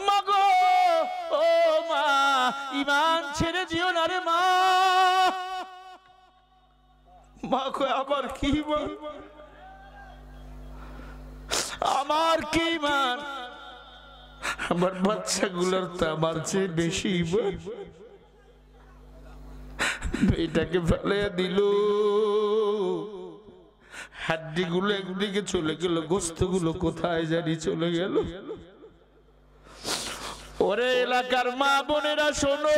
মা গো, ও মা, ঈমান ছেড়ে দিও না রে মা। মা কয় আমার কি ঈমান, আমার কি ঈমান, আমার বাচ্চাগুলোর তো আমার চেয়ে বেশি ঈমান। মেয়েটাকে ফেলে দিল, হাড্ডিগুলো একদিকে চলে গেল, গোস্তগুলো কোথায় জানি চলে গেল। ওরে এলাকার মা বোনেরা শোনো,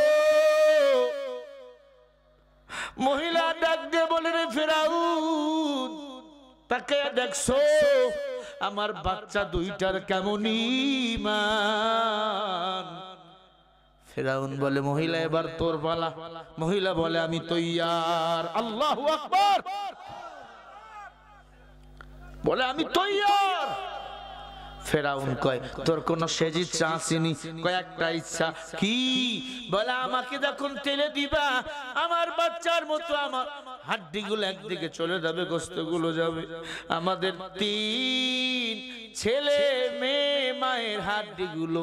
মহিলা ডাক দিয়ে বলে রে ফেরাউন, তাকে দেখছো আমার বাচ্চা দুইটার কেমন ঈমান? ফেরাউন বলে মহিলা এবার তোর পালা। মহিলা বলে আমি তৈয়ার। আল্লাহু আকবার। বলে আমি তৈয়ার। ফেরাউন কয় তোর কোন শেষ ইচ্ছা আসেনি? কয় একটা ইচ্ছা। কি? বলে আমাকে যখন তেলে দিবা আমার বাচ্চার মতো আমার হাড্ডিগুলো একদিকে চলে যাবে, গোস্তগুলো যাবে। আমাদের 3 ছেলে মেয়ে মায়ের হাড্ডিগুলো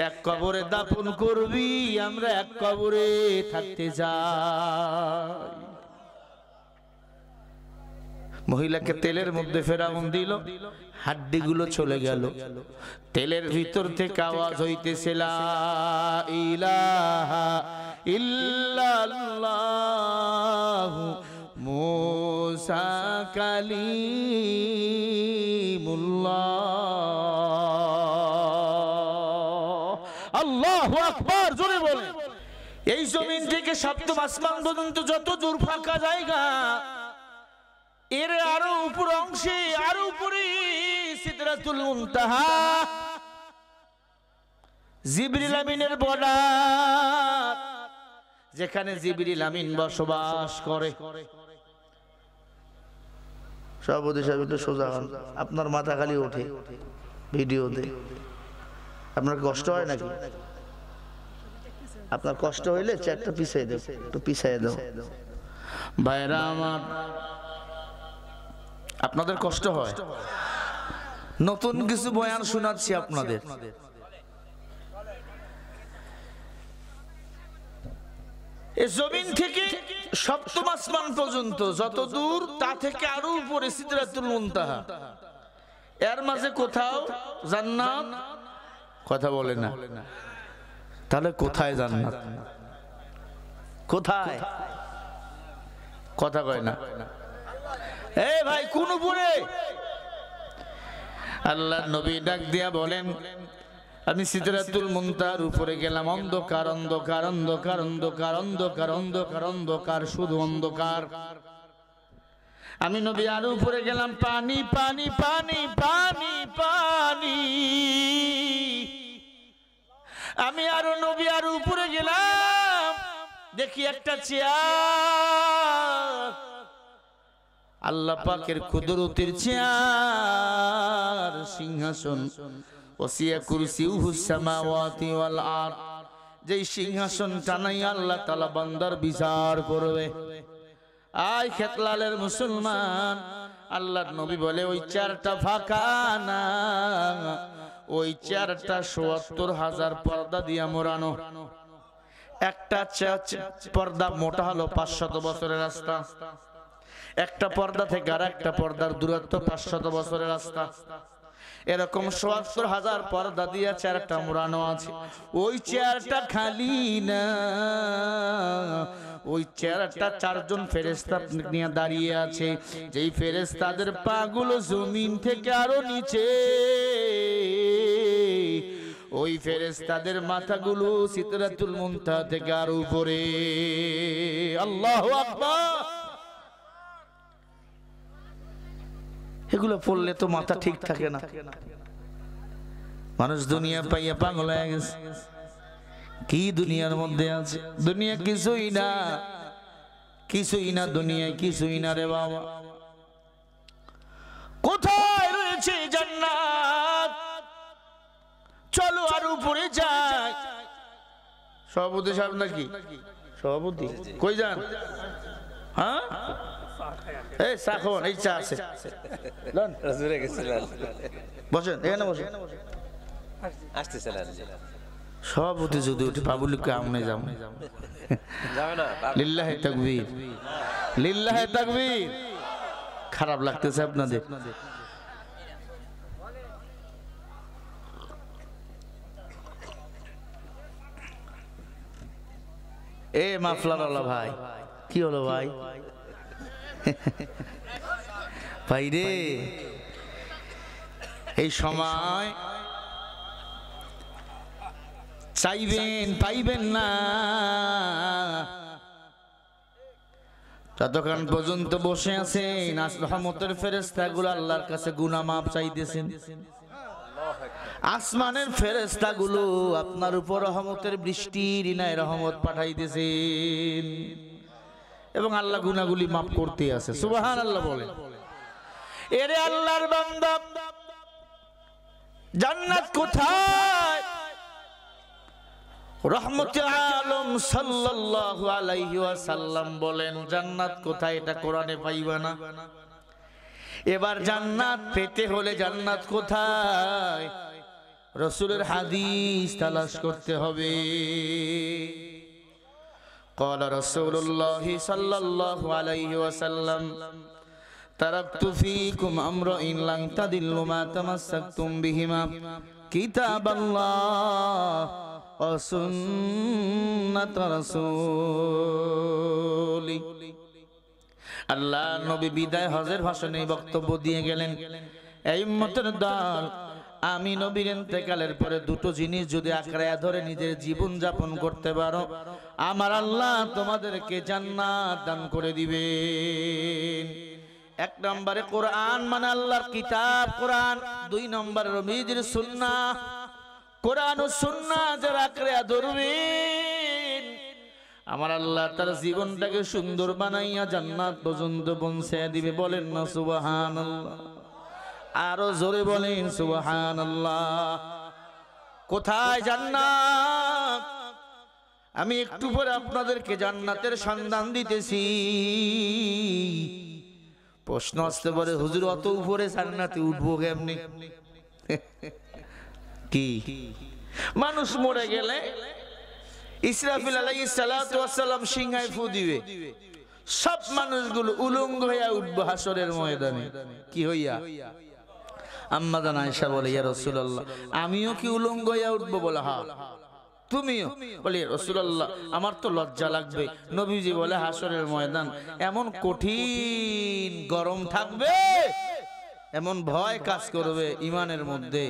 এক কবরে দাফন করবি, আমরা এক কবরে থাকতে যাই। মহিলাকে তেলের মধ্যে ফেরাউন দিল, হাড্ডিগুলো চলে গেল। তেলের ভিতর থেকে আওয়াজ হইতেছে লা ইলাহা ইল্লাল্লাহু মুসা কালিমুল্লাহ। আল্লাহু আকবার, জোরে বলে। এই জমিন থেকে সপ্তম আসমান পর্যন্ত যত দূর ফাঁকা জায়গা, এর আরো উপর অংশে, আরো উপরে সিদরাতুল মুনতাহা, জিবরিল আমিনের বর্ডার, যেখানে জিবরিল আমিন বসবাস করে। সভাপতি সাহেব একটু সোজা হন, আপনার মাথা খালি ওঠে ভিডিওতে। আপনার কষ্ট হয় নাকি? আপনার কষ্ট হইলে চেয়ারটা পিছিয়ে দাও, একটু পিছিয়ে দাও। ভাইরা আমার, আপনাদের কষ্ট হয়? নতুন কিছু বয়ান শোনাচ্ছি আপনাদের। এই জমিন থেকে সপ্তম আসমান পর্যন্ত যত দূর, তা থেকে আরো উপরে সিদরাতুল মুনতাহা। এর মাঝে কোথাও জান্নাত, কথা বলে না। তাহলে কোথায় জান্নাত? কোথায়? কথা কয় না। এ ভাই, কোন উপরে? আল্লাহর নবী ডাক দিয়া বলেন আমি সিদরাতুল মুনতাহার উপরে গেলাম। অন্ধকার, অন্ধকার, অন্ধকার, অন্ধকার, অন্ধকার, অন্ধকার, অন্ধকার, শুধু অন্ধকার। আমি নবী আরো উপরে গেলাম, পানি পানি পানি পানি পানি। আমি আরো নবী আরো উপরে গেলাম, দেখি একটা চেয়ার, আল্লাহ পাকের কুদরতের চেয়ার, সিংহাসন। ওয়াসিয়া কুরসিউহুস সামাওয়াতি ওয়াল আরদ। যেই সিংহাসন টানাই আল্লাহ তাআলা বান্দার বিচার করবে। আয় খেতলালের মুসলমান, আল্লাহর নবী বলে ওই চেয়ারটা ফাঁকা না, ওই চেয়ারটা ৭৪,০০০ পর্দা দিয়া মোড়ানো। একটা পর্দা মোটা হলো ৫০০ বছরের রাস্তা, একটা পর্দা থেকে আর একটা পর্দার দূরত্ব ৫০০ বছরের রাস্তা। এরকম ৭৪,০০০ পর্দা দিয়ে চেয়ারটা মোড়ানো আছে। ওই চেয়ারটা খালি না, ওই চেয়ারটা ৪ জন ফেরেশতা নিয়ে দাঁড়িয়ে আছে। যেই ফেরেশতাদের পা গুলো জমিন থেকে আরো নিচে, ওই ফেরেশতাদের মাথাগুলো সিদরাতুল মুনতাহা থেকে আরো উপরে। আল্লাহু আকবার। এগুলো পড়লে তো মাথা ঠিক থাকে না। মানুষ দুনিয়া পাইয়া পাগল হয়ে গেছে। কি দুনিয়ার মধ্যে আছে? দুনিয়া কিছুই না, কিছুই না, দুনিয়ায় কিছুই না রে বাবা। কোথায় রয়েছে জান্নাত? চলো আর উপরে যাই। সভাপতি সাহেব নাকি? সভাপতি কই যান? হ্যাঁ, এই চা খাওয়ান, এই চা আছে, বসেন এখানে, বসেন। সভাপতি যদি উঠে পাবলিককে আমনে যাম লিল্লাহে তাকবীর লিল্লাহে তাকবীর। খারাপ লাগতেছে আপনাদের? এ মাফলারওয়ালা ভাই, কি হলো ভাই? ভাই রে, এই সময় চাইবেন পাইবেন না, ততক্ষণ পর্যন্ত বসে আছেন রহমতের ফেরেশতাগুলো আল্লাহর কাছে গুনাহ মাফ চাইতেছেন। আসমানের ফেরেশতাগুলো আপনার উপর রহমতের বৃষ্টির ইনায় রহমত পাঠাইতেছেন এবং আল্লাহ গুনাহগুলি মাফ করতে আছে। সুবহানাল্লাহ বলেন। এরে আল্লাহর বান্দা, জান্নাত কোথায়? রহমতে আলম সাল্লাল্লাহু আলাইহি ওয়াসাল্লাম বলেন, জান্নাত কোথায় এটা কোরআনে পাইবা না। এবার জান্নাত পেতে হলে জান্নাত কোথায়, রাসূলের হাদিস তালাশ করতে হবে। قال رسول الله صلى الله عليه وسلم تركت فيكم أمرين لن تضلوا ما تمسكتم بهما كتاب الله وسنة رسوله। আল্লাহ নবী বিদায় হজের ভাষণে বক্তব্য দিয়ে গেলেন, এই উম্মতের দল, আমি নবীর ইন্তেকালের পরে দুটো জিনিস যদি আঁকড়ায়া ধরে নিজের জীবন যাপন করতে পারো, আমার আল্লাহ তোমাদেরকে জান্নাত দান করে দিবেন। এক নম্বরে কোরআন মানে আল্লাহর কিতাব কোরআন, দুই নম্বরে নবীজির সুন্নাহ। কোরআন ও সুন্নাহ যারা আঁকড়ায়া ধরবেন, আমার আল্লাহ তার জীবনটাকে সুন্দর বানাইয়া জান্নাত পর্যন্ত পৌঁছে দিবে। বলেন না সুবহানাল্লাহ? আরো জোরে বলেন সুবহানাল্লাহ। কোথায় জান্নাত? আমি একটু পরে আপনাদেরকে জান্নাতের সন্ধান দিতেছি। প্রশ্ন আসতে পারে, হুজুর অত উপরে জান্নাতে উঠবো কেমনে? কি মানুষ মরে গেলে ইসরাফিল আলাইহিস সালাতু ওয়াস সালাম সিংহায় ফু দিবে, সব মানুষগুলো উলঙ্গ হইয়া উঠবে হাসরের ময়দানে। কি হইয়া? আম্মা জান আয়েশা বলে, ইয়া রাসূলুল্লাহ, আমিও কি উলঙ্গ হইয়া উঠবো? বলে হ্যাঁ। তুমিও? বলে রাসূলুল্লাহ, আমার তো লজ্জা লাগবে। নবীজি বলে, হাসরের ময়দান এমন কঠিন গরম থাকবে, এমন ভয় কাজ করবে ইমানের মধ্যে,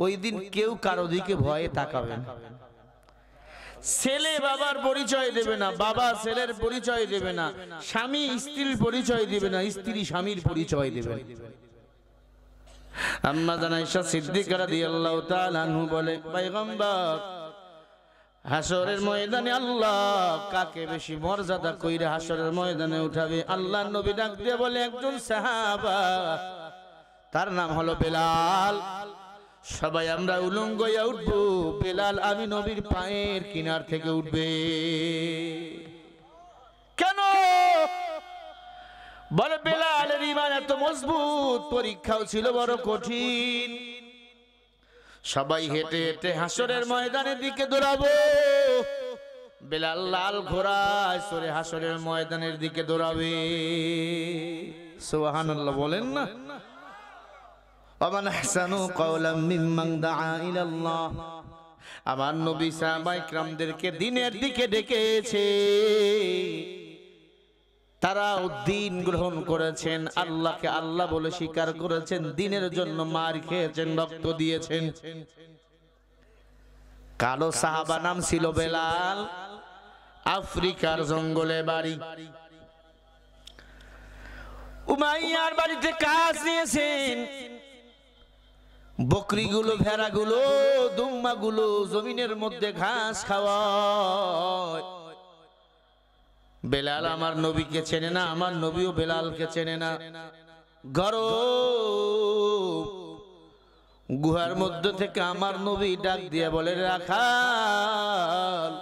ওই দিন কেউ কারো দিকে ভয়ে তাকাবে না। ছেলে বাবার পরিচয় দেবে না, বাবা ছেলের পরিচয় দেবে না, স্বামী স্ত্রীর পরিচয় দেবে না, স্ত্রী স্বামীর পরিচয় দেবে না। আম্মা জান আয়েশা সিদ্দিকা রাদিয়াল্লাহু তাআলা আনহু বলে, পয়গম্বর, হাসরের ময়দানে আল্লাহ কাকে বেশি মর্যাদা কইরা হাসরের ময়দানে উঠাবে? আল্লাহর নবী ডাক দিয়ে বলে, একজন সাহাবা, তার নাম হলো বেলাল। সবাই আমরা উলঙ্গ হইয়া উঠবো, বেলাল আমি নবীর পায়ের কিনার থেকে উঠবে। কেন? বলে বেলালের ঈমান এত মজবুত, পরীক্ষাও ছিল বড় কঠিন। সবাই হেঁটে হেঁটে হাসরের ময়দানের দিকে দৌড়াবো, বেলাল লাল ঘোড়ায় চড়ে হাসরের ময়দানের দিকে দৌড়াবে। সুবহানাল্লাহ বলেন না? ওমান আহসানু কাওলাম মিম্মান দাআ ইলাল্লাহ। আমার নবী সাহাবায়ে কিরামদেরকে দ্বীনের দিকে ডেকেছে, তারা দ্বীন গ্রহণ করেছেন, আল্লাহকে আল্লাহ বলে স্বীকার করেছেন, দ্বীনের জন্য মার খেয়েছেন, রক্ত দিয়েছেন। কালো সাহাবা নাম ছিল বেলাল, আফ্রিকার জঙ্গলে বাড়ি। উমাইয়ার বাড়িতে কাজ নিয়েছেন। বকরিগুলো, ভেড়াগুলো, দুম্বাগুলো জমিনের মধ্যে ঘাস খাওয়ায়। বেলাল আমার নবীকে চেনে না, আমার নবীও বেলালকে চেনে না। গরম গুহার মধ্যে থেকে আমার নবী ডাক দিয়ে বলে, রাখাল,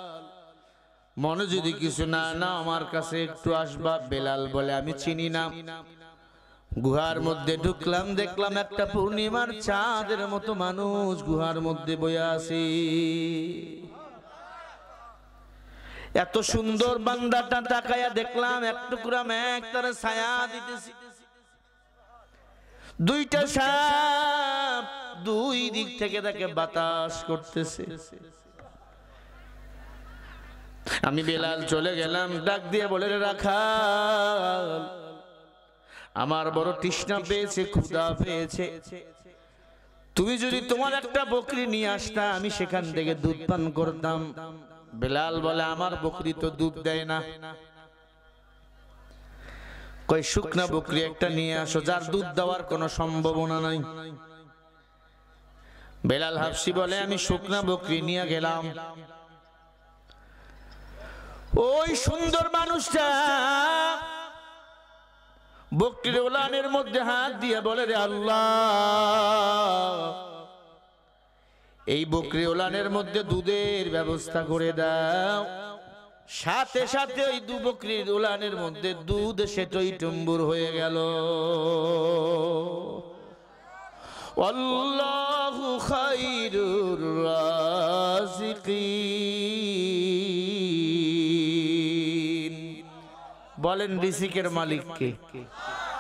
মনে যদি কিছু না না আমার কাছে একটু আসবা। বেলাল বলে, আমি চিনি না। গুহার মধ্যে ঢুকলাম, দেখলাম একটা পূর্ণিমার চাঁদের মতো মানুষ গুহার মধ্যে বইয়া আছে। এত সুন্দর বান্দাটা তাকায়া দেখলাম এক টুকরা মেঘ তার ছায়া দিতেছে, দুইটা সাপ দুই দিক থেকে তাকে বাতাস করতেছে। আমি বেলাল চলে গেলাম, ডাক দিয়ে বলে, রাখাল আমার বড় তৃষ্ণা পেয়েছে, ক্ষুধা পেয়েছে, তুমি যদি তোমার একটা বকরি নিয়ে আসতা আমি সেখান থেকে দুধ পান করতাম। বেলাল বলে, আমার বকরি তো দুধ দেয় না। কই শুকনা বকরি একটা নিয়ে আসো যার দুধ দেওয়ার কোনো সম্ভাবনা নাই। বেলাল হাবশি বলে, আমি শুকনা বকরি নিয়ে গেলাম। ওই সুন্দর মানুষটা বকরির ওলানের মধ্যে হাত দিয়ে বলে, রে আল্লাহ, এই বকরি ওলানের মধ্যে দুধের ব্যবস্থা করে দাও। সাথে সাথে ওই দু বকরির ওলানের মধ্যে দুধ সেটই টুম্বুর হয়ে গেল। আল্লাহু খায়রুর রাযিকিন। বলেন রিজিকের মালিক কে?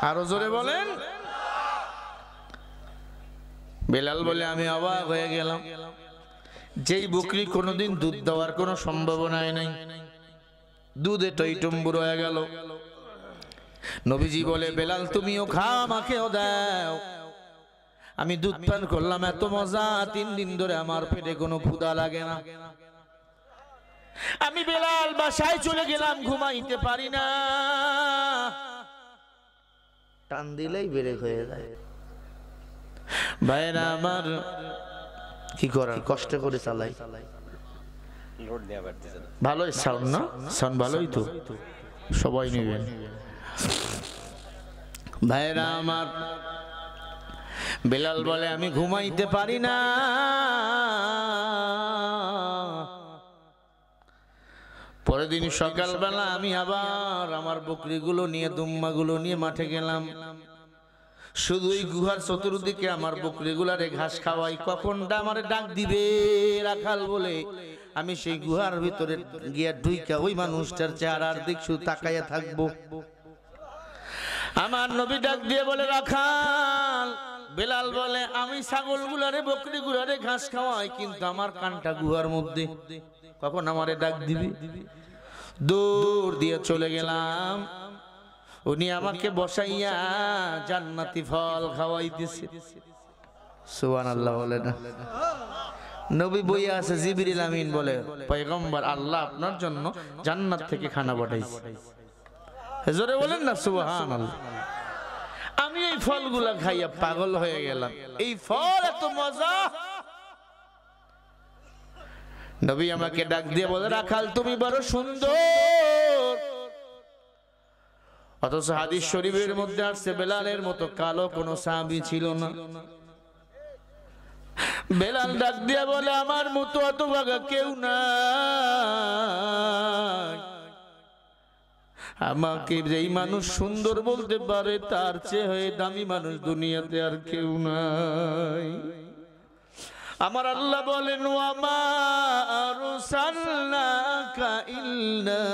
আরো জোরে বলেন। বেলাল বলে, আমি অবাক হয়ে গেলাম, যেই বকরি কোনোদিন দুধ দেওয়ার কোনো সম্ভাবনাই নাই, দুধে টইটুম্বুর হয়ে গেল। নবীজি বলে, বেলাল তুমিও খাও, আমাকেও দাও। আমি দুধ পান করলাম, এত মজা, 3 দিন ধরে আমার পেটে কোনো ক্ষুধা লাগে না। আমি বেলাল বাসায় চলে গেলাম, ঘুমাইতে পারি না, টান দিলেই বেড়ে হয়ে যায়। ভাইরা আমার, কি করার, কষ্ট করে চালাই। ভালোই সাউন্ড না? সাউন্ড ভালোই তো, সবাই নেবেন। ভাইরা আমার, বেলাল বলে, আমি ঘুমাইতে পারি না। পরের দিন সকালবেলা আমি আবার আমার বকরিগুলো নিয়ে, দুম্মাগুলো নিয়ে মাঠে গেলাম। শুধু ওই গুহার চতুর্দিকে আমার বকরিগুলারে ঘাস খাওয়াই। কখনটা আমারে ডাক দিবে রাখাল বলে, আমি সেই গুহার ভিতরে গিয়া ঢুইকা ওই মানুষটার চেহারার দিক শুধু তাকাইয়া থাকবো। আমার নবী ডাক দিয়ে বলে, রাখাল। বেলাল বলে, আমি ছাগলগুলারে বকরিগুলারে ঘাস খাওয়াই, কিন্তু আমার কানটা গুহার মধ্যে, কখন আমারে ডাক দিবে। দূর দিয়ে চলে গেলাম, উনি আমাকে বসাইয়া জান্নাতি ফল খাওয়াইতেছে। সুবহানাল্লাহ বলে না? নবী বইয়া আছে, জিবরিল আমিন বলে, পয়গম্বর, আল্লাহ আপনার জন্য জান্নাত থেকে খানা পাঠাইছে। জোরে বলেন না সুবহানাল্লাহ। আমি এই ফলগুলা খাইয়া পাগল হয়ে গেলাম, এই ফল এত মজা। নবী আমাকে ডাক দিয়ে বলে, রাখাল তুমি বড় সুন্দর। অথচ হাদিস শরীফের মধ্যে আসছে, বেলালের মতো কালো কোনো সাহাবী ছিল না। বেলাল ডাক দিয়ে বলে, আমার মতো অত ভাগা কেউ নাই। আমাকে যেই মানুষ সুন্দর বলতে পারে, তার চেয়ে দামি মানুষ দুনিয়াতে আর কেউ নাই। আমার আল্লাহ বলেন, ওয়ামা আরসালনাকা ইল্লা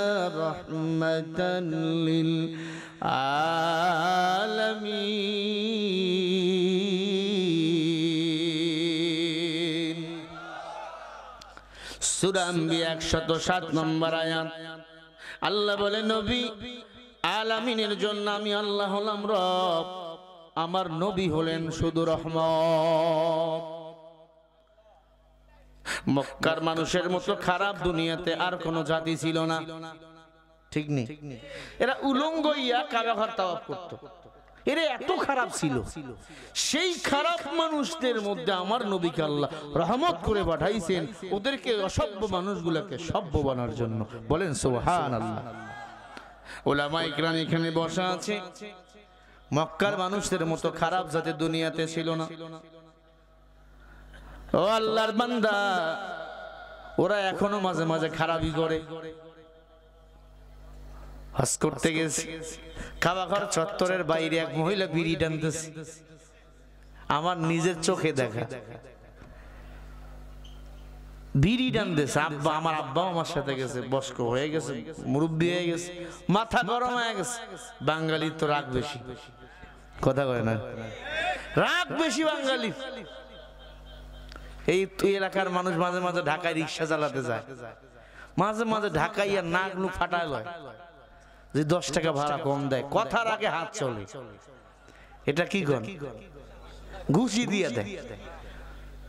রাহমাতাল লিল আলামিন। সূরা আম্বিয়া 107 নম্বর আয়াত। আল্লাহ বলে, নবী, আলামিনের জন্য আমি আল্লাহ হলাম রব, আমার নবী হলেন শুধু রহমত। মক্কার মানুষের মতো খারাপ দুনিয়াতে আর কোন জাতি ছিল না, ঠিক নেই? এরা উলঙ্গ ইয়া কাবা ঘর তাওয়াফ করত, এরা এত খারাপ ছিল। সেই খারাপ মানুষদের মধ্যে আমার নবীকে আল্লাহ রহমত করে পাঠাইছেন, ওদেরকে অসভ্য মানুষগুলোকে সভ্য বানার জন্য। বলেন সুবহানাল্লাহ। উলামায়ে কিরাম এখানে বসা আছে, মক্কার মানুষদের মতো খারাপ জাতি দুনিয়াতে ছিল না। ও আল্লাহর বান্দা, ওরা এখনো মাঝে মাঝে খারাপই করে। হজ করতে গেছে, কাবা ঘর চত্বরের বাইরে এক মহিলা বিড়ি টানতেছে, আমার নিজের চোখে দেখা। বিড়ি টানতেছে। আব্বা, আমার আব্বাও আমার সাথে গেছে, বয়স্ক হয়ে গেছে, মুরব্বী হয়ে গেছে, মাথা গরম হয়ে গেছে। বাঙালির তো রাগ বেশি, কথা কয় না, রাগ বেশি বাঙালি। এই এলাকার মানুষ মাঝে মাঝে ঢাকায় রিক্সা চালাতে যায়, মাঝে মাঝে ঢাকায় আর নাক মুখ ফাটায় লয় যে 10 টাকা ভাড়া কম দেয়, কথার আগে হাত চলে। এটা কি কর, ঘুষি দিয়ে দেয়।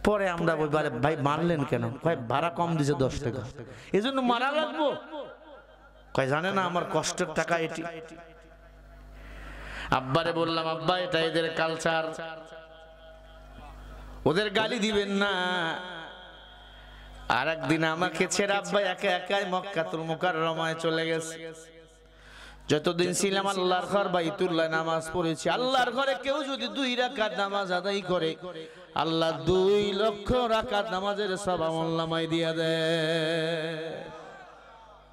পরে আমরা বলি, ভাই মারলেন কেন? ভাই ভাড়া কম দিছে 10 টাকা, এজন্য মারা লাগবো? কয় জানে না আমার কষ্টের টাকা এটি। আব্বারে বললাম, আব্বা এটা এদের কালচার, ওদের গালি দিবেন না। আর একদিন আমাকে ছেড়ে আব্বা একা একাই মক্কাতুল মুকাররমায় চলে গেছে। যতদিন ছিলাম আল্লাহর ঘর বাইতুল্লাহ নামাজ পড়েছি। আল্লাহর ঘরে কেউ যদি 2 রাকাত নামাজ আদায় করে, আল্লাহ 2 লক্ষ রাকাত নামাজের সওয়াব আমলনামায় দিয়া দেয়।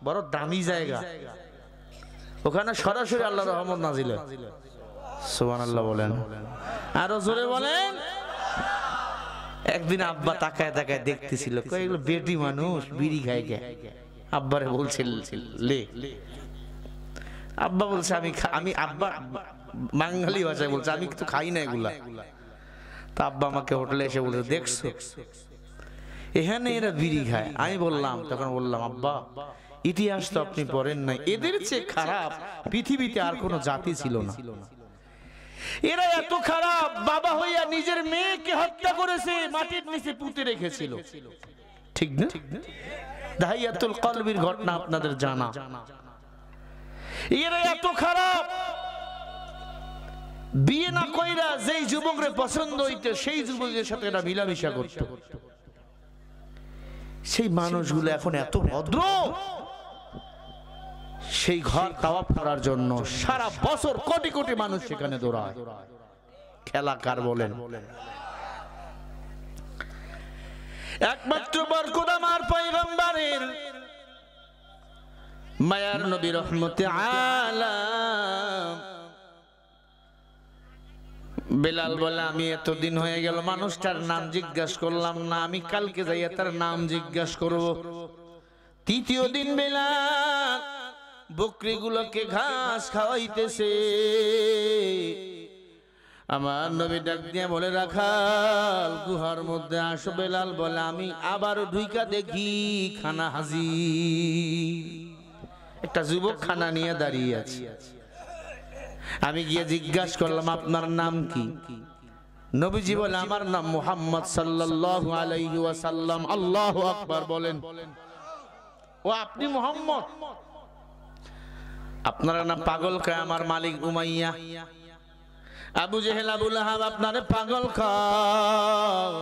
বড় দামি জায়গা, ওখানে সরাসরি আল্লাহর রহমত নাজিল হয়। সুবহানাল্লাহ বলেন, আরো জোরে বলেন। একদিন আব্বা তাকায় তাকায় দেখতেছিল, কই এগুলো বেটি মানুষ বিড়ি খায় কে? আব্বারে বলছিল লে, আব্বা বলছে আমি আব্বা বাঙালি ভাষায় বলছে আমি তো খাই না এগুলা। তা আব্বা আমাকে হোটেলে এসে বলছে, দেখছো এখানে এরা বিড়ি খায়। আমি বললাম, তখন বললাম, আব্বা ইতিহাস তো আপনি পড়েন নাই, এদের চেয়ে খারাপ পৃথিবীতে আর কোনো জাতি ছিল না। এরা এত খারাপ, বাবা হইয়া নিজের মেয়েকে হত্যা করেছে, মাটির নিচে পুঁতে রেখেছিল, ঠিক না? দাহিয়াতুল কলবির ঘটনা আপনাদের জানা। এরা এত খারাপ, বিয়ে না কইরা যেই যুবকরে পছন্দ হইতো সেই যুবকের সাথে এরা মিলামিশা করত। সেই মানুষগুলো এখন এত ভদ্র, সেই ঘর তাওয়াফ করার জন্য সারা বছর কোটি কোটি মানুষ সেখানে দৌড়ায়। খেলা কার বলেন? একমাত্র বরকত আমার পয়গম্বরের মায়ার নবী রহমতে আলাম। বেলাল বলে, আমি এতদিন হয়ে গেল মানুষটার নাম জিজ্ঞাসা করলাম না, আমি কালকে যাইয়া তার নাম জিজ্ঞাসা করব। 3য় দিন বেলাল বকরিগুলোকে ঘাস খাওয়াইতেছে। আমার নবী ডাক দিয়া বলে, রাখাল গুহার মধ্যে আসো। বেলাল বলে, আমি আবার ঢুইকা দেখি খানা হাজির। একটা যুবক খানা নিয়ে দাঁড়িয়ে আছে। আমি গিয়ে জিজ্ঞাসা করলাম, আপনার নাম কি? নবীজি বলে, আমার নাম মুহাম্মদ সাল্লাল্লাহু আলাইহি ওয়াসাল্লাম। আল্লাহু আকবার বলেন। ও আপনি মুহাম্মদ? আপনার নাম পাগল কয় আমার মালিক উমাইয়া। আবু জেহেল আবু লাহাব আপনারে পাগল কয়।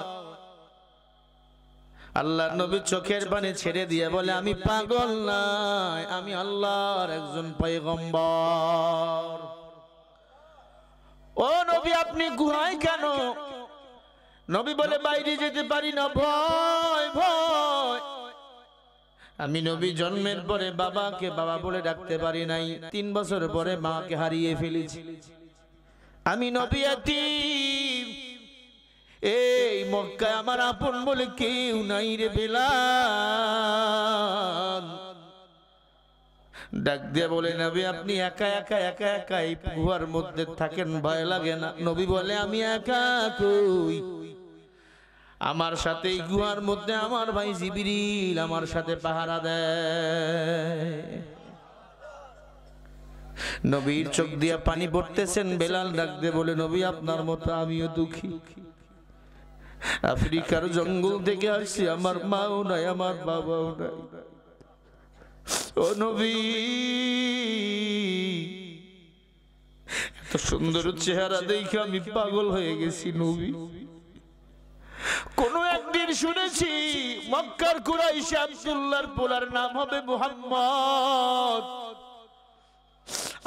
আল্লাহর নবী চোখের পানি ছেড়ে দিয়ে বলে, আমি পাগল নাই, আমি আল্লাহর একজন পয়গম্বর। ও নবী আপনি গুহায় কেন? নবী বলে, বাইরে যেতে পারি না, ভয় ভয়। আমি নবী জন্মের পরে বাবাকে বাবা বলে ডাকতে পারি নাই, 3 বছর পরে মাকে হারিয়ে ফেলেছি। আমি নবী এতিম, এই মক্কায় আমার আপন বলে কেউ নাই রে বেলাল। ডাক দিয়ে বলে, নবী আপনি একা একা একা একা এই গুহার মধ্যে থাকেন, ভয় লাগে না? নবী বলে, আমি একা কই, আমার সাথে এই গুহার মধ্যে আমার ভাই জিবরিল আমার সাথে পাহারা দেয়। নবীর চোখ দিয়া পানি পড়তেছেন। বেলাল ডাক দিয়ে বলে, নবী আপনার মতো আমিও দুঃখী, আফ্রিকার জঙ্গল থেকে আসছি, আমার মাও নাই, আমার বাবাও নাই। ও নবী, এত সুন্দর চেহারা দেখে আমি পাগল হয়ে গেছি নবী। কোন একদিন শুনেছি মক্কার কুরাইশ আব্দুল্লাহর পোলার নাম হবে মুহাম্মদ।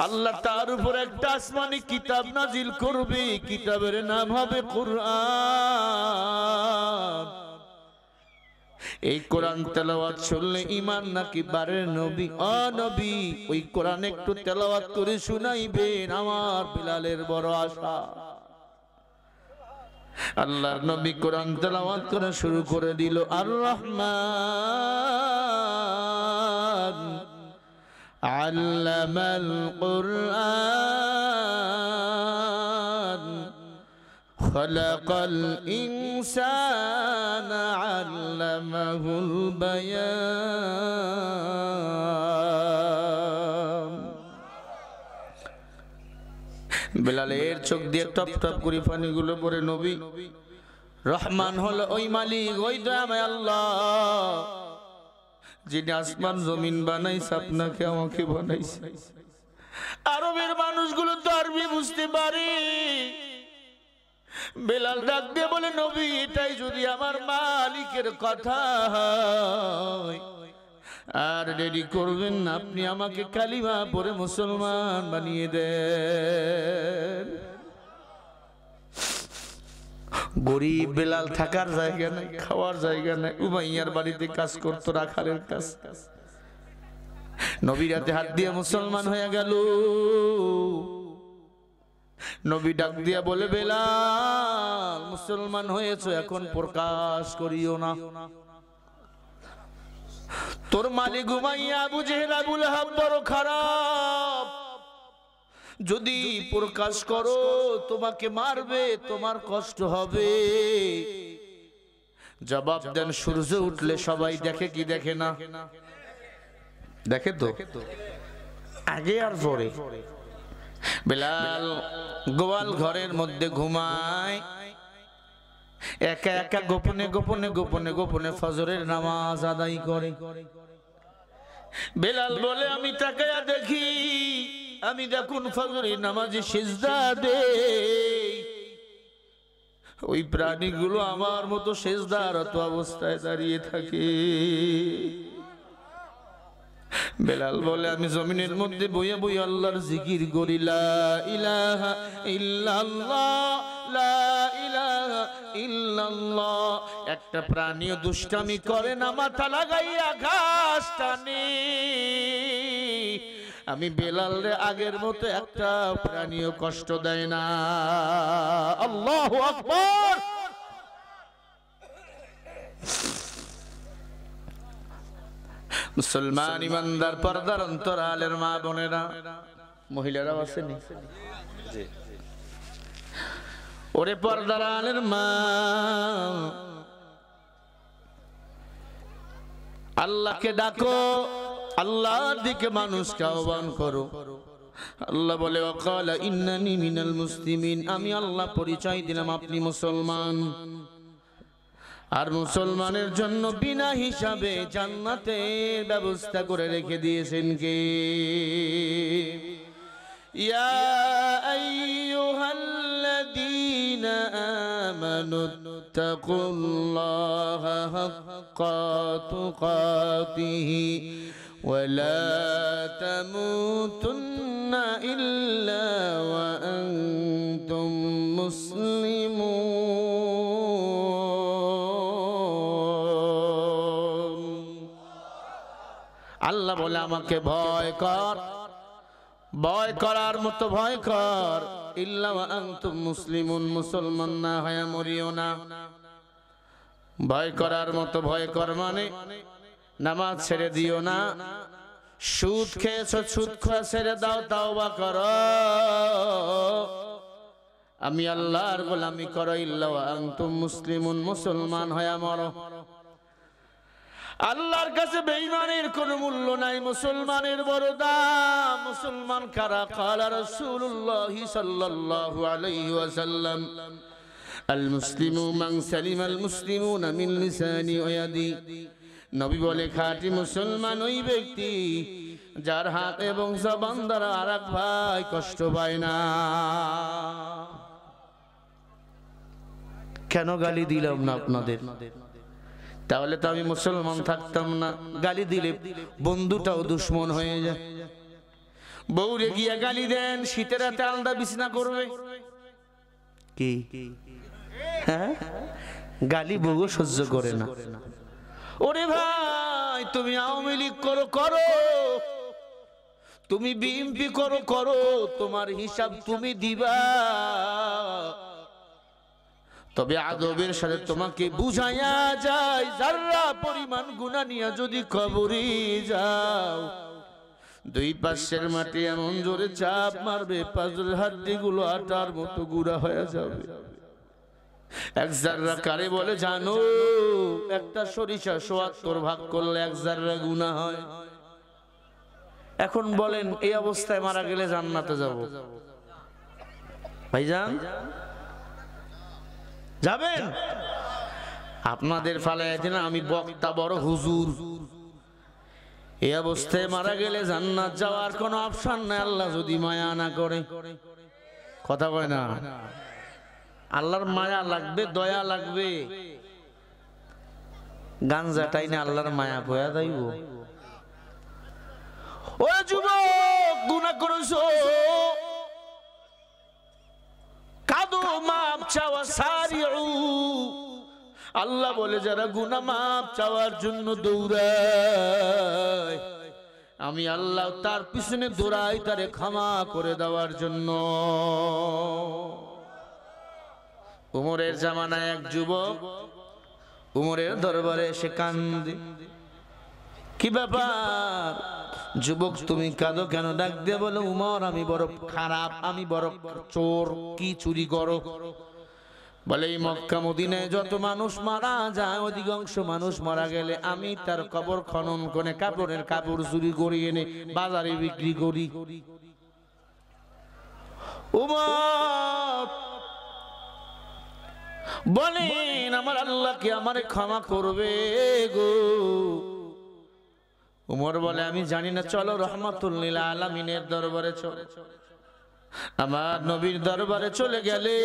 আল্লাহ তার উপর একটা আসমানি কিতাব নাজিল করবে, কিতাবের নাম হবে কুরআন। এই কোরআন তেলাওয়াত শুনলে ঈমান নাকি বাড়ে নবী? ও নবী, ওই কোরআন একটু তেলাওয়াত করে শুনাইবেন, আমার বিলালের বড় আশা। আল্লাহর নবী কোরআন তেলাওয়াত করা শুরু করে দিল। আর রহমান আল্লামাল কুরআন খালাকাল ইনসানা আল্লামাহুল বায়ান। বেলালের চোখ দিয়ে টপ টপ করে পানিগুলো পড়ে। নবী, রহমান হলো ওই মালিক, ওই দয়াময় আল্লাহ যিনি আসমান জমিন বানাইছে, আপনাকে আমাকে বানাইছে। আরবের মানুষগুলো তো আরবি বুঝতে পারে। বেলাল ডাক দিয়ে বলে, নবী, এটাই যদি আমার মালিকের কথা হয় আর দেরি করবেন না, আপনি আমাকে কালিমা পড়ে মুসলমান বানিয়ে দেন। গরিব বেলাল, থাকার জায়গা নাই, খাওয়ার জায়গা নাই। উমাইয়ার বাড়িতে কাজ করতো, রাখালের কাজ। নবী রাতে হাত দিয়ে মুসলমান হয়ে গেল। নবী ডাক দিয়া বলে, বেলাল, মুসলমান হয়েছো, এখন প্রকাশ করিও না। তোর মালিক উমাইয়া, আবু জেহেল, আবুল আহাব বড় খারাপ। যদি প্রকাশ করো তোমাকে মারবে, তোমার কষ্ট হবে। জবাব দেন, সূর্য উঠলে সবাই দেখে কি দেখে না? দেখে তো, আগে আর পরে। বেলাল গোয়াল ঘরের মধ্যে ঘুমায়, একা একা গোপনে গোপনে গোপনে গোপনে ফজরের নামাজ আদায় করে। বেলাল বলে, আমি তাকায়া দেখি, আমি যখন ফজরের নামাজে সিজদা দেই, ওই প্রাণীগুলো আমার মতো সিজদারত অবস্থায় দাঁড়িয়ে থাকে। বেলাল বলে, আমি জমিনের মধ্যে বইয়া বইয়া আল্লাহর জিকির করি, লা ইলাহা ইল্লাল্লাহ, লা ইলাহা ইল্লাল্লাহ। একটা প্রাণীও দুষ্টামি করে না, মাথা লাগাইয়া ঘাস টানে। আমি বেলাল রে আগের মতো একটা প্রাণীও কষ্ট দেয় না। আল্লাহু আকবার। মুসলমান ইমানদার পর্দার অন্তরালের মা বোনেরা, মহিলারাও আসেনি, ওরে পর্দার আলের মা, আল্লাহকে ডাকো, আল্লাহর দিকে মানুষকে আহ্বান করো। আল্লাহ বলে, ওয়াকালা ইন্নানি মিনাল মুসলিমিন, আমি আল্লাহ পরিচয় দিলাম আপনি মুসলমান। আর মুসলমানের জন্য বিনা হিসাবে জান্নাতের ব্যবস্থা করে রেখে দিয়েছেন কে? ইয়া আইয়ুহাল্লাযীনা আমানুত্তাকুল্লাহা হাক্কা তুকাতিহি ওয়া লা তামুতুন্না ইল্লা ওয়া আনতুম মুসলিমুন। আল্লাহ বলে, আমাকে ভয় কর, ভয় করার মতো ভয় কর, ইল্লা ওয়া আনতুম মুসলিমুন, মুসলমান না হয়ে মরিও না। ভয় করার মতো ভয় কর মানে নামাজ ছেড়ে দিও না, সুদ খেয়েছো সুদ খাওয়া ছেড়ে দাও, তাওবা করো, আমি আল্লাহর গোলামি করো, ইল্লা ওয়া আনতুম মুসলিমুন, মুসলমান হয়ে মরো। আল্লাহর কাছে বেঈমানের কোনো মূল্য নাই, মুসলমানের বড় দাম। মুসলমান কারা? ক্বালা রাসূলুল্লাহ সাল্লাল্লাহু আলাইহি ওয়াসাল্লাম, আল মুসলিমু মান সালিমাল মুসলিমুনা মিন লিসানি ওয়া ইয়াদি। নবী বলে, খাঁটি মুসলমান ওই ব্যক্তি যার হাত এবং জবান দ্বারা আরেক ভাই কষ্ট পায় না। কেন গালি দিলাম না আপনাদের? তাহলে তো আমি মুসলমান থাকতাম না। গালি দিলে বন্ধুটাও দুশ্মন হয়ে যায়। বউরে গিয়া গালি দেন, শীতের রাতে আলাদা বিছনা করবে কি? হ্যাঁ, গালি বউ সহ্য করে না। ওরে ভাই, তুমি আওয়ামী লীগ করো করো, তুমি বিএনপি করো করো, তোমার হিসাব তুমি দিবা। তবে আদবের সাথে তোমাকে বুঝাইয়া যায়, যারা পরিমাণ গুনাহ নিয়ে যদি কবরে যাও, দুই পাশের মাটি এমন জোরে চাপ মারবে, পাঁজরের হাড্ডিগুলো আটার মতো গুঁড়া হয়ে যাবে। এক জাররা কারে বলে জানো? একটা সরিষা ৭৪ ভাগ করলে এক জাররা গুনাহ হয়। এখন বলেন এই অবস্থায় মারা গেলে জান্নাতে যাব? ভাইজান যাবেন? আপনাদের ফালায় দিন আমি বক্তা বড় হুজুর, এই অবস্থায় মারা গেলে জান্নাত যাওয়ার কোনো অপশন নাই, আল্লাহ যদি মায়া না করে। কথা কয় না? আল্লাহর মায়া লাগবে, দয়া লাগবে। গাঞ্জাটাই না আল্লাহর মায়া বয়া যাইব। ও যুবক, গুনাহ করেছো, কাঁদো, মাপ চাওয়া সারিউ। আল্লাহ বলে যারা গুনাহ মাপ চাওয়ার জন্য দৌড়ায়, আমি আল্লাহ তার পিছনে দৌড়াই তারে ক্ষমা করে দেওয়ার জন্য। উমরের জামানায় এক যুবক উমরের দরবারে এসে কান্দে। কি ব্যাপার যুবক, তুমি কাঁদো কেন? ডাক দিয়ে বলে, উমর আমি বড় খারাপ, আমি বড় চোর। কি চুরি করো? বলে এই মক্কা মদিনায় যত মানুষ মারা যায়, অধিকাংশ মানুষ মারা গেলে আমি তার কবর খনন করে কাপড়ের কাপড় চুরি করে এনে বাজারে বিক্রি করি। উমর বলেন, আমার আল্লাহ কি আমারে ক্ষমা করবে গো? উমর বলে, আমি জানি না, চলো রহমাতুল লিল আলামিনের দরবারে চলো। আমার নবীর দরবারে চলে গেলে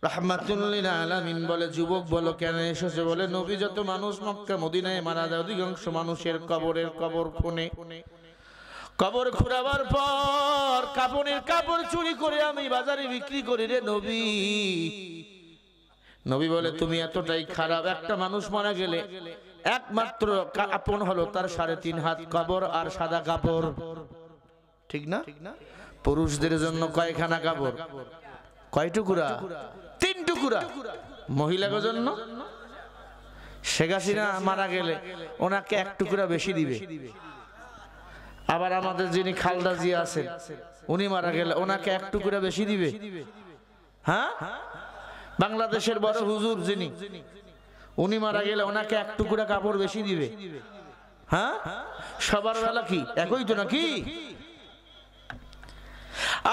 রহমাতুল লিল আলামিন বলে, যুবক বলো কেন এসেছে? বলে, নবী যত মানুষ মক্কা মদিনায় মারা যায়, অধিকাংশ মানুষের কবর খুনে, কবর খুঁড়াবার পর কাপড়ের কাপড় চুরি করে আমি বাজারে বিক্রি করি রে নবী। নবী বলে, তুমি এতটাই খারাপ, একটা মানুষ মারা গেলে একমাত্র কাপড় হলো তার ৩.৫ হাত কবর আর সাদা কাপড়, ঠিক না? পুরুষদের জন্য কয়খানা কাপড়? কয় টুকুরা? ৩ টুকুরা। মহিলাদের জন্য শেখ হাসিনা মারা গেলে ওনাকে ১ টুকরা বেশি দিবে। আবার আমাদের যিনি খালদা জিয়া আছেন, উনি মারা গেলে ওনাকে ১ টুকরা বেশি দিবে। হ্যাঁ, বাংলাদেশের বড় হুজুর যিনি, উনি মারা গেলে ওনাকে ১ টুকরা কাপড় বেশি দিবে। হ্যাঁ, সবার বেলা কি একই তো নাকি?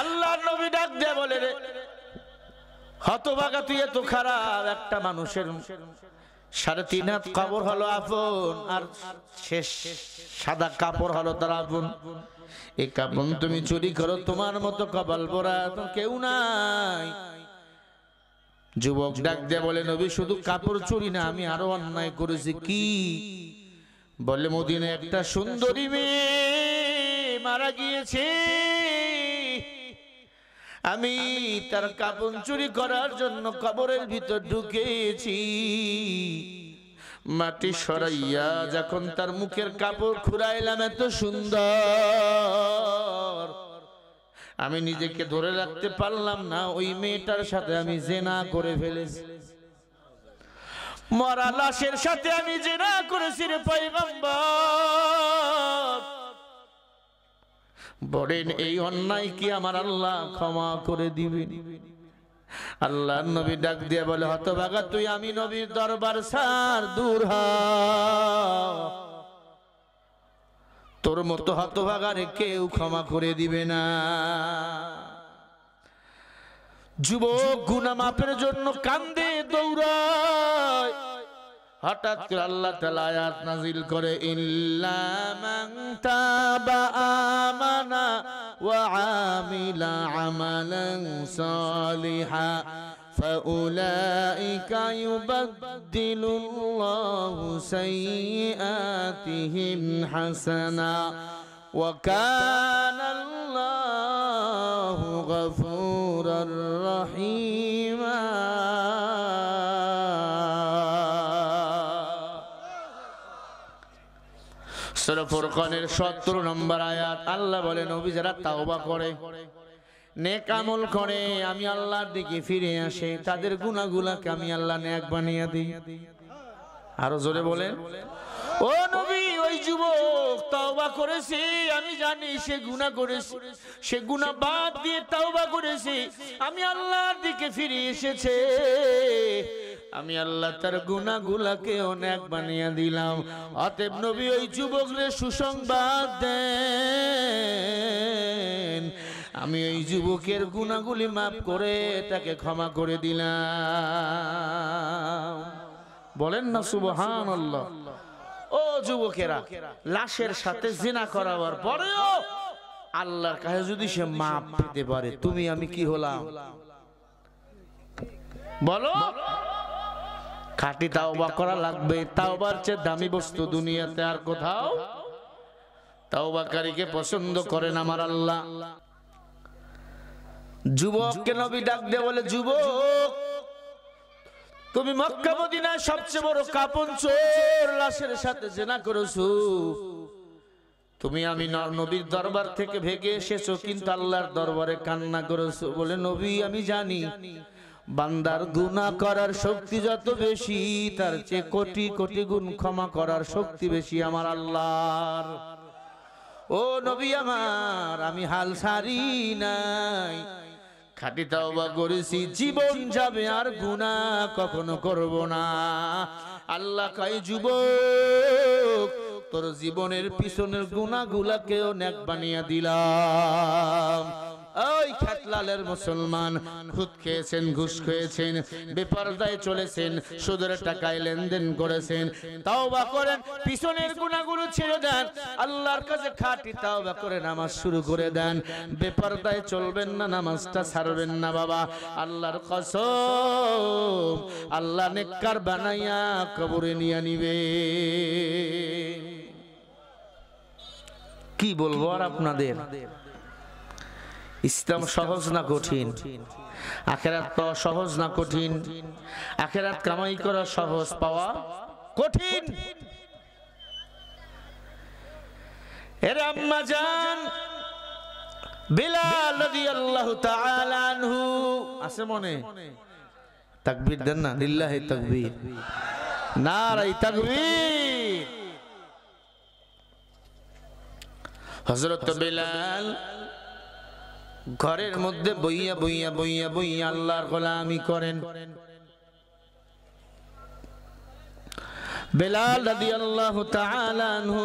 আল্লাহর নবী ডাক দিয়ে বলে, রে হতভাগা, তুই এত খারাপ, একটা মানুষের ৩.৫ হাত কবর হলো আপন, আর শেষ সাদা কাপড় হলো তার আপন। এই কাপড় তুমি চুরি করো, তোমার মতো কপাল পোড়া কেউ নাই। যুবক ডাক দিয়ে বলে, নবী শুধু কাপড় চুরি না, আমি আরো অন্যায় করেছি। কি? বলে, মদিনায় একটা সুন্দরী মেয়ে মারা গিয়েছে, আমি তার কাপড় চুরি করার জন্য কবরের ভিতর ঢুকেছি। মাটি সরাইয়া যখন তার মুখের কাপড় খুঁড়াইলাম, এত সুন্দর, আমি নিজেকে ধরে রাখতে পারলাম না, ওই মেয়েটার সাথে আমি জিনা করে ফেলেছি। মরা লাশের সাথে আমি জিনা করেছি রে পয়গম্বর। বলেন, এই অন্যায় কি আমার আল্লাহ ক্ষমা করে দিবেন? আল্লাহর নবী ডাক দিয়ে বলে, হতভাগা তুই, আমি নবীর দরবার ছাড়, দূর হ। তোর মতো হতভাগারে কেউ ক্ষমা করে দিবে না। যুবক গুনাহ মাপের জন্য কান্দে, দৌড়ায়। হঠাৎ করে আল্লাহ তাআলা আয়াত নাযিল করে, ইল্লা মান তাবা আমানা ওয়া আমিলা আমালান সালিহা ফাউলাইকা ইউবাদদিলুল্লাহু সাইয়্যাতিহিম হাসানা ওয়া কানাল্লাহু গফুরার রহিমা। সূরা ফুরকানের ৭০ নম্বর আয়াত। আল্লাহ বলে, নবী যারা তাওবা করে, নেক আমল করে আমি আল্লাহর দিকে ফিরে আসে, তাদের গুনাহগুলোকে আমি আল্লাহ নেক বানিয়ে দিই। আরো জোরে বলেন। ও নবী, ওই যুবক তওবা করেছে, আমি জানি সে গুনাহ করেছে, সে গুনাহ বাদ দিয়ে তওবা করেছে, আমি আল্লাহর দিকে ফিরে এসেছে, আমি আল্লাহ তার গুনাহগুলোকে অনেক বানিয়ে দিলাম। অতএব নবী ওই যুবককে সুসংবাদ দেন, আমি ওই যুবকের গুনাহগুলি মাফ করে তাকে ক্ষমা করে দিলাম। বলেন না সুবহানাল্লাহ। ও যুবকেরা, লাশের সাথে জিনা করার পরেও আল্লাহর কাছে যদি সে মাপ পেতে পারে, তুমি আমি কি হলাম বলো? খাঁটি তাওবা করা লাগবে। তাওবার চেয়ে দামি বস্তু দুনিয়াতে আর কোথাও। তাওবাকারীকে পছন্দ করেন আমার আল্লাহ। যুবককে নবী ডাক দিয়ে বলে, যুবক তুমি মক্কা মদিনায় সবচেয়ে বড় কাপন চোর, লাশের সাথে জিনা করেছো। তুমি আমি নবীর দরবার থেকে ভেগে এসেছো, কিন্তু আল্লাহর দরবারে কান্না করেছো। বলে, নবী আমি জানি বান্দার গুনাহ করার শক্তি যত বেশি, তার চেয়ে কোটি কোটি গুণ ক্ষমা করার শক্তি বেশি আমার আল্লাহর। ও নবী আমার, আমি হাল ছাড়ি নাই, খাঁটি তাওবা করেছি, জীবন যাবে আর গুনাহ কখনো করব না। আল্লাহ কয়, যুবক তোর জীবনের পিছনের গুনাহগুলোকেও নেক বানিয়ে দিলাম। ওই খেতলালের মুসলমান, খুদ খেয়েছেন, ঘুষ খেয়েছেন, বেপরদায় চলেছেন, সুদের টাকায় লেনদেন করেছেন, তাওবা করেন, পিছনের গুনাহগুলো ছেড়ে দেন, আল্লাহর কাছে খাঁটি তাওবা করে নামাজ শুরু করে দেন। বেপরদায় চলবেন না, নামাজটা ছাড়বেন না বাবা, আল্লাহর কসম আল্লাহ নেককার বানাইয়া কবরে নিয়ে নিবে। কি বলবো আর আপনাদের। ইসলাম সহজ না কঠিন? আখিরাত পাওয়া সহজ না কঠিন? আখিরাত কামাই করা সহজ, পাওয়া কঠিন। এর আম্মা জান বিলাল রাদিয়াল্লাহু তাআলা আনহু, আছে মনে? তাকবীর দেন না, লিল্লাহি তাকবীর, নারায়ে তাকবীর। হযরত বিলাল ঘরের মধ্যে বইয়া বইয়া বইয়া বইয়া আল্লাহর গোলামি করেন। বিলাল রাদিয়াল্লাহু তাআলা আনহু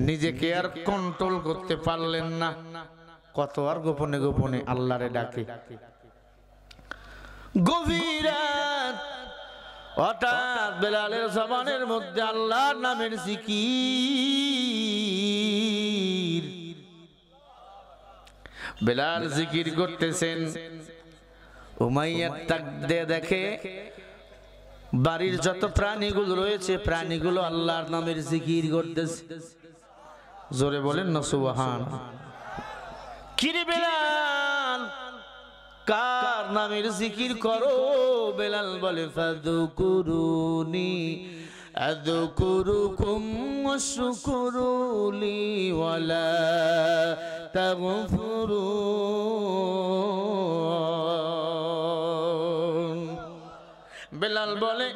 নিজেকে আর কন্ট্রোল করতে পারলেন না, কত আর গোপনে গোপনে আল্লাহরে ডাকে। গভীর রাত, হঠাৎ বিলালের জবানের মধ্যে আল্লাহর নামের জিকির। বিলাল জিকির করতেছেন, উমাইয়া তাক দিয়ে দেখে বাড়ির যত প্রাণীগুলো রয়েছে, প্রাণীগুলো আল্লাহর নামের জিকির করতেছে। জোরে বলেন না সুবহান। কিরে বেলাল, কার নামের জিকির করো? বেলাল বলে, ফাযকুরুনি আযকুরুকুম ওয়াশকুরুলি ওয়ালা তাগফিরুন। বেলাল বলে,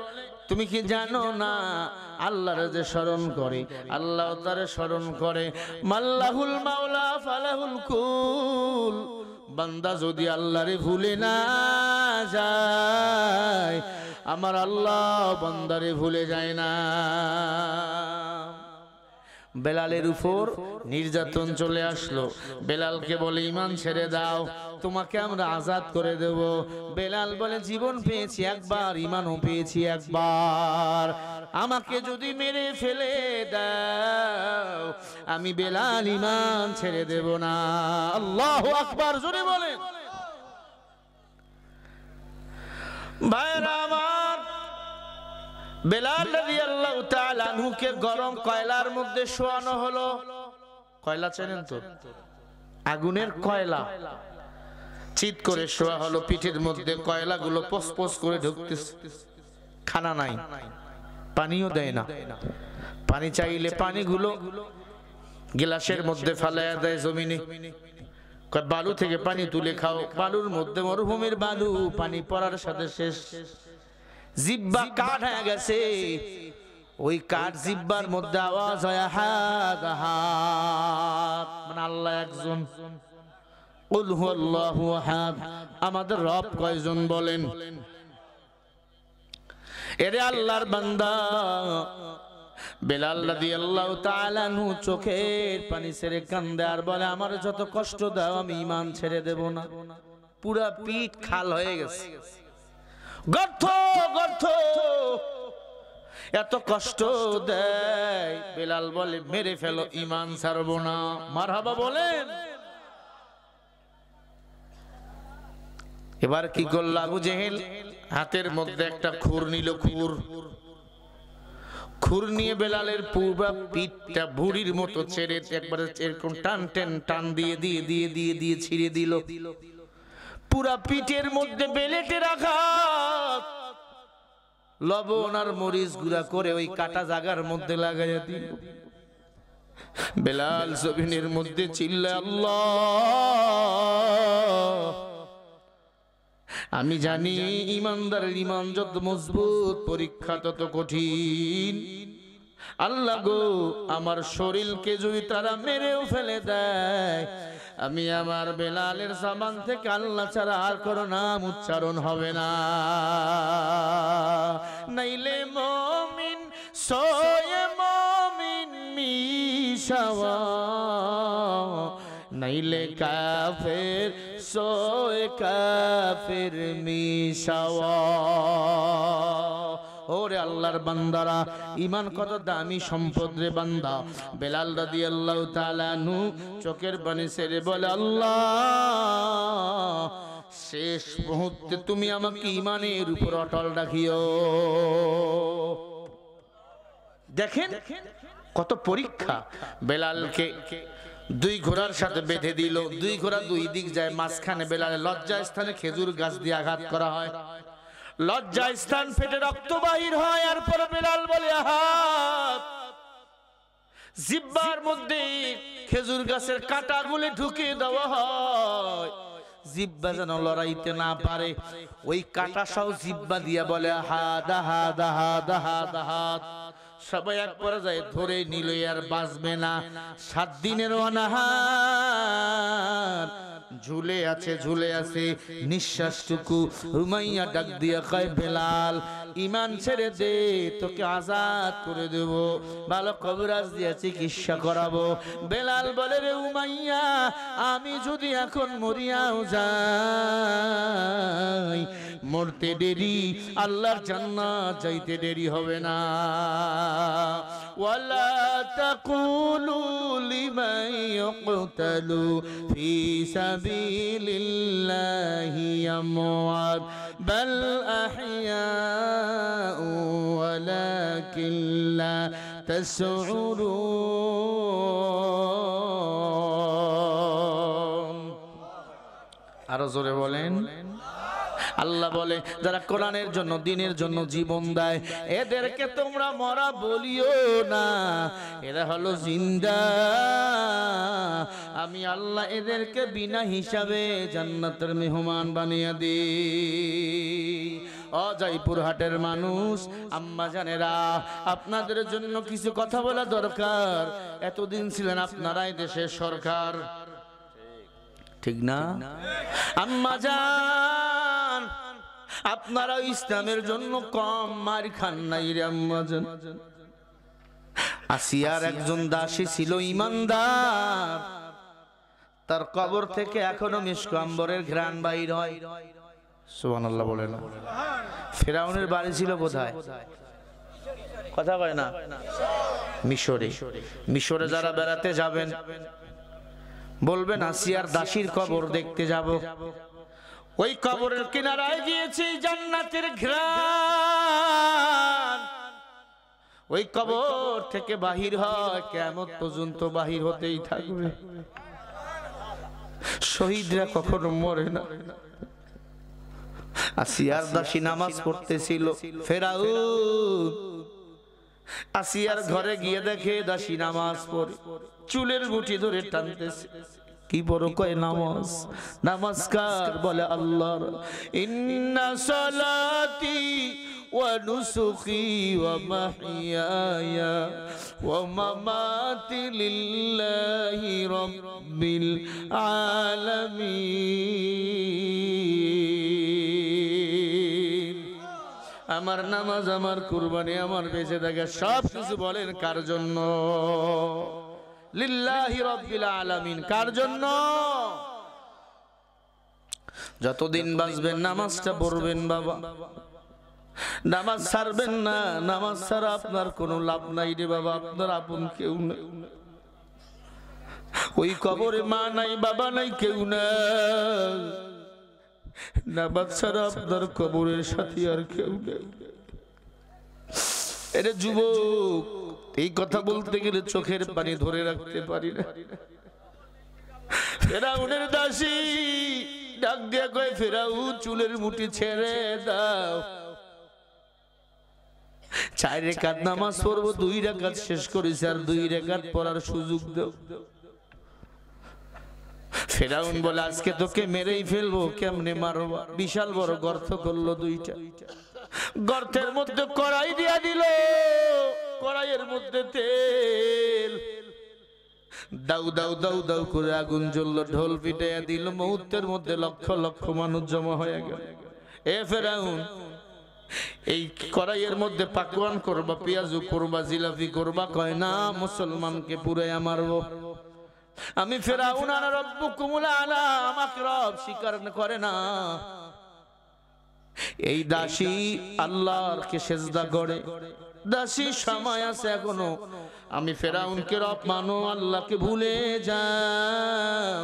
তুমি কি জানো না আল্লাহর যে স্মরণ করে আল্লাহ তারে স্মরণ করে। মাল্লাহুল মাওলা ফালাহুল কুল। বান্দা যদি আল্লাহরে ভুলে না যায়, আমার আল্লাহ বান্দারে ভুলে যায় না। বেলালের উপর নির্যাতন চলে আসলো। বেলালকে বলে, ঈমান ছেড়ে দাও, তোমাকে আমরা আজাদ করে দেব। বেলাল বলে, জীবন পেয়েছি একবার, ঈমানও পেয়েছি একবার, আমাকে যদি মেরে ফেলে দাও আমি বেলাল ঈমান ছেড়ে দেব না। আল্লাহু আকবার, জোরে বলেন। ভাইরা আমার, বেলাল রাদিয়াল্লাহু তাআলা আনহুকে গরম কয়লার মধ্যে শোয়ানো হলো। কয়লা চেনেন তো? আগুনের কয়লা, চিৎ করে শোয়া হলো। পিঠের মধ্যে কয়লাগুলো পসপস করে ঢুকতেছে। খানা নাই, পানিও দেয় না। পানি চাইলে পানিগুলো গ্লাসের মধ্যে ফালাইয়া দেয় জমিনে। বালু থেকে পানি তুলে খাও, বালুর মধ্যে মরুভূমির বালু, পানি পড়ার সাথে শেষ, জিহ্বা কাঠ হয়ে গেছে, ওই কাঠ জিহ্বার মধ্যে আওয়াজ হয় আহাদ আহাদ, মানে আল্লাহ একজন। কুল হুয়াল্লাহু আহাদ, আমাদের রব কয়জন বলেন? এরে আল্লাহর বান্দা বেলাল রাদিয়াল্লাহু তাআলা আনহু চোখের পানি ছেড়ে কান্দে আর বলে, আমার যত কষ্ট দাও আমি ঈমান ছেড়ে দেব না। পুরা পিঠ খাল হয়ে গেছে, গর্ত গর্ত, এত কষ্ট দেয়। বেলাল বলে, মেরে ফেলো, ঈমান ছাড়বো না। মারহাবা বলেন। এবার কি করল আবু জেহেল? হাতের মধ্যে একটা খুর নিল, খুর নিয়ে বেলালের পুরা পিঠটা ভুড়ির মতো ছেড়ে একবারে এরকম টান দিয়ে দিয়ে দিয়ে দিয়ে দিয়ে ছিঁড়ে দিল। পুরা পিঠের মধ্যে বেলেটে রাখা লবণ আর মরিচ গুঁড়া করে ওই কাটা জায়গার মধ্যে লাগাইয়া দিল। বেলাল জমিনের মধ্যে চিল্লায়, আল্লাহ, আমি জানি ইমানদারের ঈমান যত মজবুত, পরীক্ষা তত কঠিন। আল্লাহ গো, আমার শরীরকে যদি তারা মেরেও ফেলে দেয়, আমি আমার বেলালের জবান থেকে আল্লাহ ছাড়া আর কোনো নাম উচ্চারণ হবে না। নাইলে মুমিন সোয়ে মুমিন মিশাওয়া, নাইলে কাফের সোয়ে কাফের মিশাওয়া। ওরে আল্লাহর বান্দারা, ঈমান কত দামি সম্পদ রে বান্দা। বেলাল রাদিয়াল্লাহু তাআলা আনহু চোখের পানি ছেড়ে বলে, আল্লাহ, শেষ মুহূর্তে তুমি আমাকে ঈমানের উপর অটল রাখিও। দেখেন কত পরীক্ষা। বেলালকে দুই ঘোড়ার সাথে বেঁধে দিল, দুই ঘোড়া দুই দিক যায়, মাঝখানে বেলালের লজ্জা স্থানে খেজুর গাছ দিয়ে আঘাত করা হয়, লজ্জা স্থান ফেটে রক্ত বাহির হয়। আর পরে বেলাল বলে, আহাত, জিহ্বার মধ্যে খেজুর গাছের কাঁটাগুলি ঢুকিয়ে দেওয়া হয়, জিহ্বা যেন লড়াইতে না পারে। ওই কাঁটা সহ জিহ্বা দিয়া বলে, আহাদ আহাদ আহাদ আহাদ আহাদ। সবাই এক পর্যায়ে ধরে নিল, আর বাঁচবে না। 7 দিনের অনাহার ঝুলে আছে, ঝুলে আছে, নিঃশ্বাসটুকু। রুমাইয়া ডাক দিয়া কয়, বেলাল, ঈমান ছেড়ে দে, তোকে আজাদ করে দেব, ভালো কবিরাজ দিয়া চিকিৎসা করাবো। বেলাল বলে, রে উমাইয়া, আমি যদি এখন মরিয়াও যাই, মরতে দেরি, আল্লাহর জান্নাত যাইতে দেরি হবে না। ওয়ালা তাকুলু লিমান ইয়াকতালু ফি সাবিলিল্লাহি আমওয়াত বাল আহইয়াউ ওয়ালাকিন লা তাশউরুন। আরো জোরে বলেন। আল্লাহ বলে, যারা কোরআনের জন্য, দ্বীনের জন্য জীবন দেয়, এদেরকে তোমরা মরা বলিও না, এরা হলো জিন্দা। আমি আল্লাহ এদেরকে বিনা হিসাবে জান্নাতের মেহমান বানিয়ে দিই। অজয়পুর হাটের মানুষ, আম্মা জানেরা, আপনাদের জন্য কিছু কথা বলা দরকার। এতদিন ছিলেন আপনারাই দেশের সরকার, ঠিক না? আম্মা জান, আপনারা ইসলামের জন্য কম মার খান নাই রে আম্মা জান। আসিয়ার একজন দাসী ছিল ইমানদার, তার কবর থেকে এখনো মিশক আম্বরের ঘ্রাণ বাইর হয়। সুবহানাল্লাহ বলে না? ফেরাউনের বাড়ি ছিল কোথায়? কথা কয় না? মিশরে। মিশরে যারা বেড়াতে যাবেন বলবেন, আসিয়ার দাসীর কবর দেখতে যাব। ওই কবরের কিনারায় গিয়েছি, জান্নাতের ঘ্রাণ ওই কবর থেকে বাহির হয়, কিয়ামত পর্যন্ত বাহির হতেই থাকবে। শহীদরা কখনো মরে না। আসিয়ার দাসী নামাজ পড়তেছিল, ফেরাউন আসিয়ার ঘরে গিয়ে দেখে দাসী নামাজ পড়ে, চুলের মুঠি ধরে টানতেছে, কি বড় কয় নামাজ, নমস্কার বলে আল্লাহর। ইন্না সালাতি ওয়া নুসুকি ওয়া মাহইয়ায়া ওয়া মামাতি লিল্লাহি রাব্বিল আলামিন। আমার নামাজ, আমার কুরবানি, আমার বেঁচে থাকা সব কিছু বলেন কার জন্য? লিল্লাহি রাব্বিল আলামিন। কার জন্য? যতদিন বাঁচবেন নামাজটা পড়বেন বাবা, নামাজ ছাড়বেন না। নামাজ ছাড়া আপনার কোনো লাভ নাই রে বাবা, আপনার আপন কেউ নাই। ওই কবরে মা নাই, বাবা নাই, কেউ নাই। নামাজ ছাড়া আপনার কবরের সাথী আর কেউ নেই। এরে যুবক, এই কথা বলতে গেলে চোখের পানি ধরে রাখতে পারি না। ফেরাউনের দাসী ডাক দিয়া কয়, ফেরাউন চুলের মুঠি ছেড়ে দাও, 4 রাকাত নামাজ পড়বো, 2 রাকাত শেষ করেছে, আর 2 রাকাত পড়ার সুযোগ দাও। ফেরাউন বলে, আজকে তোকে মেরেই ফেলবো। কেমনে মারবা? বিশাল বড় গর্ত করলো 2টা, গর্তের মধ্যে কড়াই দিয়া দিল, কড়াইয়ের মধ্যে তেল, দাউ দাউ দাউ দাউ করে আগুন জ্বললো, ঢোল পিটাইয়া দিল, মুহূর্তের মধ্যে লক্ষ লক্ষ মানুষ জমা হয়ে গেল। এ ফেরাউন, এই কড়াইয়ের মধ্যে পাকওয়ান করবা, পেঁয়াজু করবা, জিলাপি করবা? কয় না, মুসলমানকে পুরাইয়া মারবো আমি। ফেরাউন আনা রব্বুকুমুল আলা, আমাকে রব স্বীকার করে না। এই দাসী আল্লাহকে সেজদা করে, দাসী সময় আছে এখনো। আমি ফেরাউনকে রব মানো, আল্লাহকে ভুলে যাও,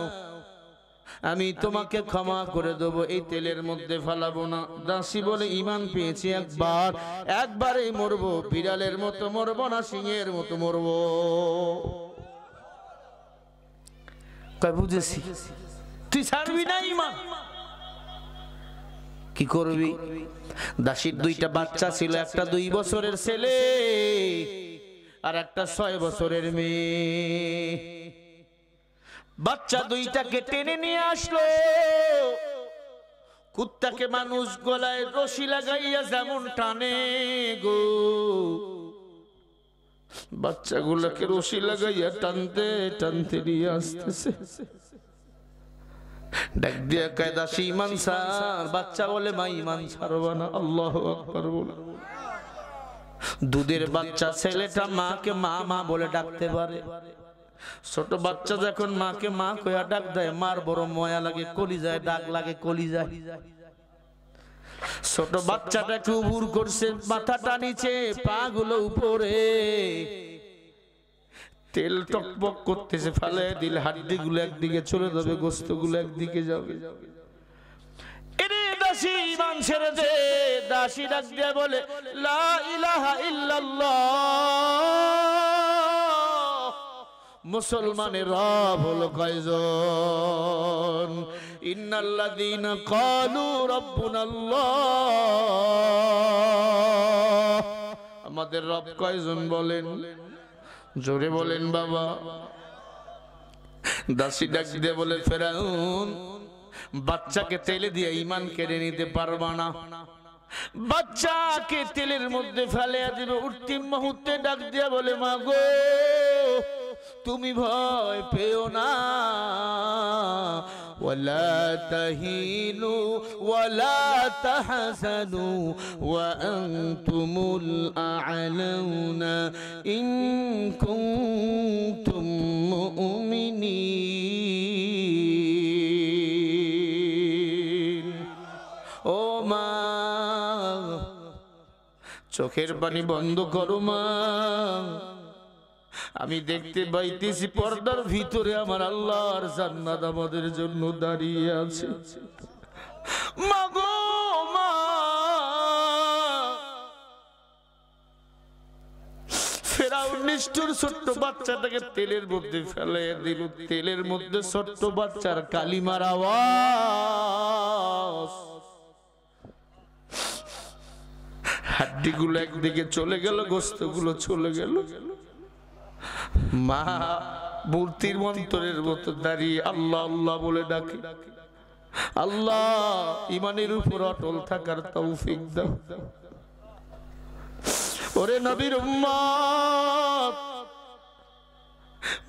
আমি তোমাকে ক্ষমা করে দেবো, এই তেলের মধ্যে ফেলাবো না। দাসী বলে, ঈমান পেয়েছি একবার, একবারেই মরবো, বিড়ালের মতো মরবো না, সিংহের মতো মরবো। কয় বুঝেছি, তুই ছাড়বি না ঈমান? কি করবি? দাসীর 2টা বাচ্চা ছিল, একটা 2 বছরের ছেলে আর একটা 6 বছরের মেয়ে। বাচ্চা 2টাকে টেনে নিয়ে আসলো, কুত্তাকে মানুষ গলায় রশি লাগাইয়া যেমন টানে গো, বাচ্চাগুলোকে রশি লাগাইয়া টানতে টানতে নিয়ে আসতেছে। ডাক দিয়া কয়, দাসী ঈমান ছাড়। বাচ্চা বলে, মা ঈমান ছাড়বা না। আল্লাহু আকবার বলে। দুধের বাচ্চা ছেলেটা মাকে মা মা বলে ডাকতে পারে। ছোট বাচ্চা যখন মাকে মা কইয়া ডাক দেয়, মার বড় ময়া লাগে, কলিজায় ডাক লাগে, কলিজায়। ছোট বাচ্চাটাকে উবুর করছে, মাথাটা নিচে, পা গুলো উপরে, তেল টকবক করতেছে, ফেলে দিলে হাড্ডি গুলো একদিকে চলে যাবে, গোস্ত গুলো একদিকে যাবে। এরে দাসী ঈমান ছেড়ে দে। দাসী ডাক দিয়ে বলে, লা ইলাহা ইল্লাল্লাহ, মুসলমানের রব হলো কয়জন? ইন্নাল্লাযীনা ক্বালু রাব্বুনাল্লাহ, আমাদের রব কয়জন বলেন? জোরে বলেন বাবা। দাসী ডাক দিয়ে বলে, ফেরাউন বাচ্চাকে তেলে দিয়ে ঈমান কেড়ে নিতে পারবা না, বাচ্চাকে তেলের মধ্যে ফেলে দিবে। উত্তীম মুহূর্তে ডাক দিয়ে বলে, মা গো, তুমি ভয় পেও না, ওয়ালা তাহিনু ওয়ালা তাহজানু ওয়া আনতুমুল আ'লাউনা ইন কুনতুম মুমিনিন। ও মা, চোখের পানি বন্ধ করো মা, আমি দেখতে পাইতেছি পর্দার ভিতরে আমার আল্লাহর জান্নাত আমাদের জন্য দাঁড়িয়ে আছে। মা গো মা, ফেরাউন নিষ্ঠুর ছোট্ট বাচ্চাটাকে তেলের মধ্যে ফেলে দিল। তেলের মধ্যে ছোট্ট বাচ্চার কালিমার আওয়াজ, হাড্ডিগুলো একদিকে চলে গেল, গোস্তগুলো চলে গেল। মা মূর্তির মন্তরের মতো দাঁড়িয়ে আল্লাহ আল্লাহ বলে ডাকে, আল্লাহ ইমানের উপর অটল থাকার তৌফিক দাও। ওরে নবীর উম্মত,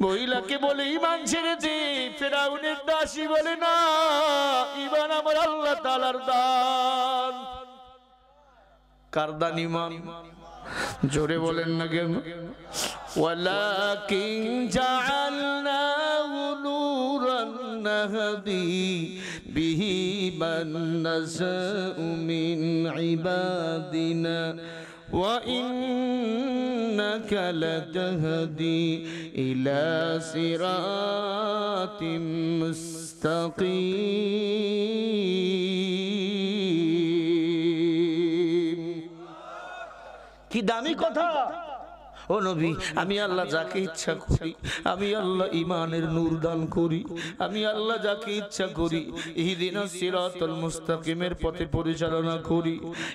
মহিলাকে বলে ঈমান ছেড়ে দে। ফেরাউনের দাসী বলে না, ঈমান আমার আল্লাহ তাআলার দান। কার দান ঈমান? জোরে বলেন না কেন? ওয়ালাকিন জাআলনাহু নূরান নাহদি বিহি মান নাশাউ মিন ইবাদিনা ওয়া ইন্নাকা লাতাহদি ইলা সিরাতিম মুস্তাকিম। কি দামি কথা! ও নবী, আমি আল্লাহ যাকে ইচ্ছা করি, আমি আল্লাহ ঈমানের নূর দান করি। আমি আল্লাহ যাকে ইচ্ছা করি ইহদিনাস সিরাতাল মুস্তাকিমের পথে পরিচালনা করি।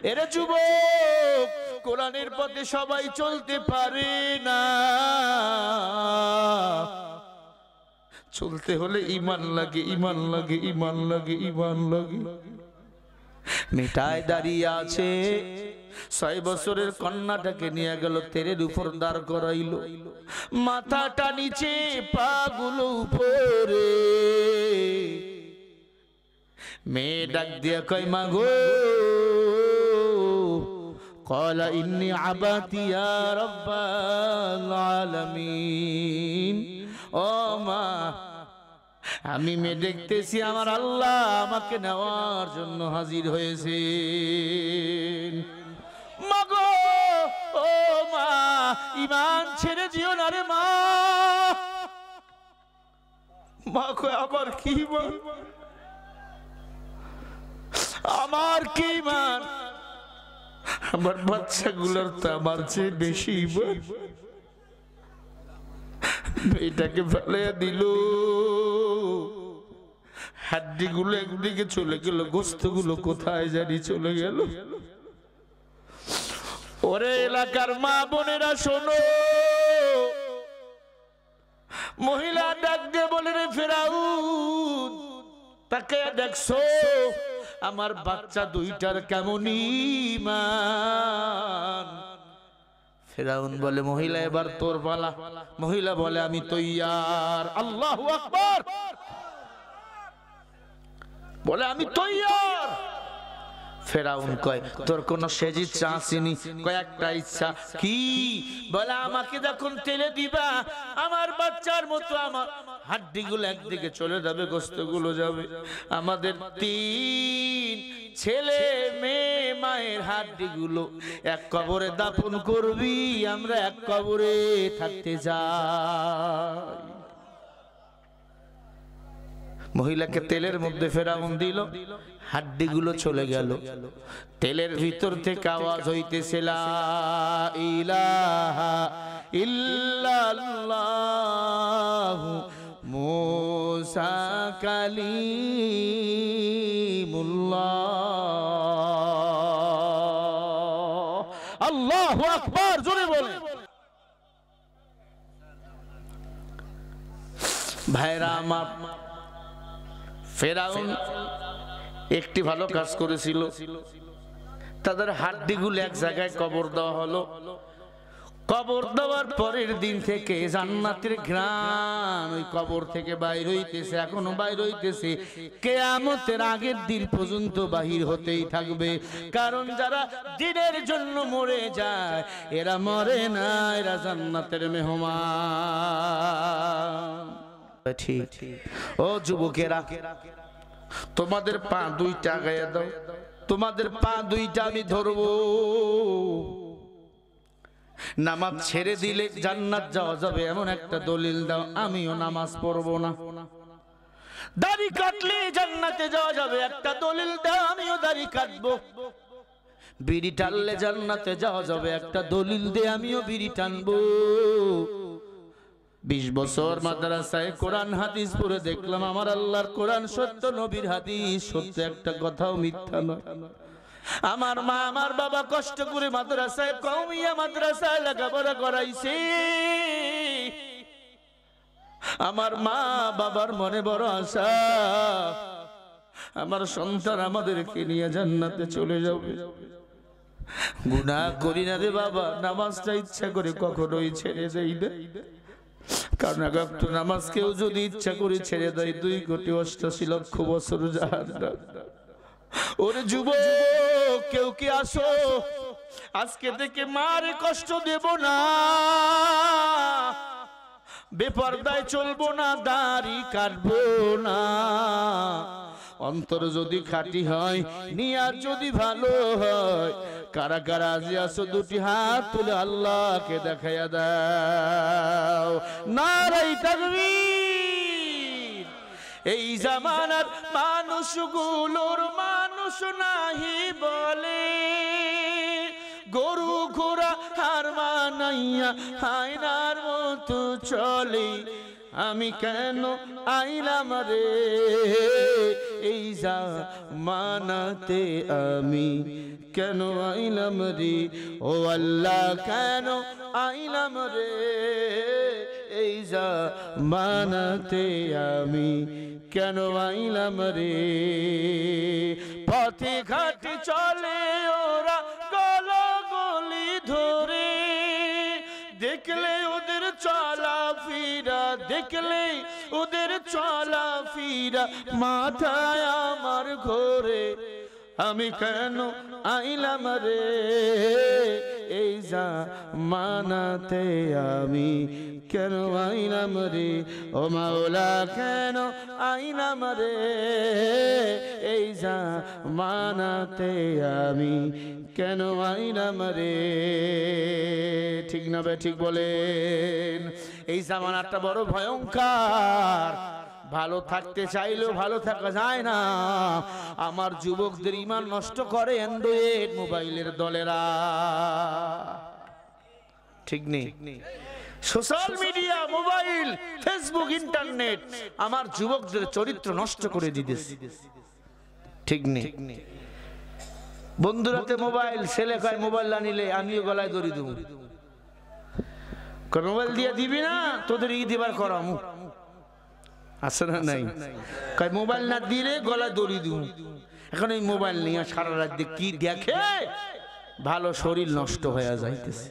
এরে যুবক, কোরআনের পথে সবাই চলতে পারে না। চলতে হলে ঈমান লাগে, ঈমান লাগে, ঈমান লাগে, ঈমান লাগে। মেটায় দাঁড়িয়ে আছে, 6 বছরের কন্যাটাকে নিয়ে গেল, তেরের উপর দাঁড় করাইল, মাথাটা নিচে, পা গুলো উপরে। মেয়ে ডাক দিয়া কয়, মা গো, ক্বালা ইন্নী আবাতি ইয়া রাব্বাল আলামিন। ও মা, আমি মেয়ে দেখতেছি আমার আল্লাহ আমাকে নেওয়ার জন্য হাজির হয়েছে। মাগো, ও মা, ঈমান ছেড়ে দিও না রে মা। মা কয়, আমার কি ঈমান, আমার কি ঈমান? আমার বাচ্চাগুলোর তো আমার চেয়ে বেশি ঈমান। মেয়েটাকে ফেলাইয়া দিল, হাড্ডি গুলো একদিকে চলে গেল, গোস্ত গুলো কোথায় জানি চলে গেল। ওরে এলাকার মা বোনেরা শোনো, মহিলা ডাক দিয়ে বলে, রে ফেরাউন, তাকে দেখছো আমার বাচ্চা দুইটার কেমন ঈমান? ফেরাউন বলে, মহিলা এবার তোর পালা। মহিলা বলে, আমি তৈয়ার। আল্লাহু আকবার বলে, আমি তৈয়ার। ফেরাউন কয়, তোর কোন শেষ ইচ্ছা আসেনি? কয়, একটা ইচ্ছা। কি? বলে, আমাকে যখন তেলে দিবা, আমার বাচ্চার মতো আমার হাড্ডিগুলো একদিকে চলে যাবে, গোস্তগুলো যাবে। আমাদের 3 ছেলে মেয়ে, মায়ের হাড্ডিগুলো এক কবরে দাফন করবি, আমরা এক কবরে থাকতে যাই। মহিলাকে তেলের মধ্যে ফেরাউন দিল, হাড্ডিগুলো চলে গেল। তেলের ভিতর থেকে আওয়াজ হইতেছে, লা ইলাহা ইল্লাল্লাহু মুসা কালিমুল্লাহ। আল্লাহু আকবার, জোরে বলে। ভাইরা আমার, ফেরাউন একটি ভালো কাজ করেছিল। তাদের হাড্ডিগুলো এক জায়গায় কবর দেওয়া হলো। কবর দেওয়ার পরের দিন থেকে জান্নাতের ঘ্রাণ ওই কবর থেকে বাইর হইতেছে, এখনো বাইর হইতেছে, কিয়ামতের আগের দিন পর্যন্ত বাহির হতেই থাকবে। কারণ যারা দিনের জন্য মরে যায়, এরা মরে না, এরা জান্নাতের মেহমান। ঠিক। ও যুবকেরা, তোমাদের পা 2টা গায়ে দাও, তোমাদের পা 2টা আমি ধরবো। নামাজ ছেড়ে দিলে জান্নাত যাওয়া যাবে এমন একটা দলিল দাও, আমিও নামাজ পড়বো না। দাড়ি কাটলে জান্নাতে যাওয়া যাবে একটা দলিল দাও, আমিও দাড়ি কাটবো। বিড়ি টানলে জান্নাতে যাওয়া যাবে একটা দলিল দে, আমিও বিড়ি টানবো। 20 বছর মাদ্রাসায় কোরআন হাদিস পড়ে দেখলাম আমার আল্লাহর কোরআন সত্য, নবীর হাদিস সত্য, একটা কথাও মিথ্যা নয়। আমার মা আমার বাবা কষ্ট করে মাদ্রাসায়, কওমিয়া মাদ্রাসায় লেখাপড়া করাইছে। আমার মা বাবার মনে বড় আশা, আমার সন্তান আমাদেরকে নিয়ে জান্নাতে চলে যাবে। গুনাহ করি না রে বাবা, নামাজটা ইচ্ছা করে কখনোই ছেড়ে দেই না। কারণ একটু নামাজ কেউ যদি ইচ্ছা করে ছেড়ে দেয় 2,88,00,000 বছর জাহান্নাম। ওরে যুবক, কেউ কি আসো, আজকে থেকে মারে কষ্ট দেব না, বেপরদায় চলবো না, দাড়ি কাটবো না। অন্তর যদি খাঁটি হয়, নিয়াত যদি ভালো হয়, কারা কারা আজি আসো দুটি হাত তুলে আল্লাহকে দেখাইয়া দাও। নারায়ে তাকবীর। এই জামানার মানুষগুলোর মানুষ নাহি বলে, গরু ঘোড়া হার মানাইয়া আয়নার মতো চলে। আমি কেন আইলাম রে এই জামানাতে, আমি কেন আইলাম রে ও আল্লাহ, কেন আইলাম রে এই জামানাতে, আমি কেন আইলাম রে। পথে ঘাটে চলে ওরা গলি ধরে, দেখলে ওদের চলা ফিরা, দেখলে ওদের চলা ফিরা, মাথায় আমার ঘোরে। আমি কেন আইলাম রে এই জামানাতে, আমি কেন আইলাম রে ও মাওলা, কেন আইলাম রে এই জামানাতে, আমি কেন আইলাম রে। ঠিক না বে ঠিক বলেন? এই জামানাটা বড় ভয়ঙ্কর। ভালো থাকতে চাইলেও ভালো থাকা যায় না। আমার যুবকদের ঈমান নষ্ট করে অ্যান্ড্রয়েড মোবাইলের দলেরা। ঠিক নেই? Social media, mobile, Facebook, internet আমার যুবকদের চরিত্র নষ্ট করে দিতেছে। ঠিক নেই? বন্ধুরাতে মোবাইল, ছেলে কয় মোবাইল না নিলে আমিও গলায় দড়ি দেব। মোবাইল দিয়ে দিবি না, তোদের ই দিবার করামু আছে না নাই? কয় মোবাইল না দিলে গলায় দড়ি দেব। এখন এই মোবাইল নিয়ে সারা রাত কি দেখে, ভালো শরীর নষ্ট হয়ে যাইতেছে।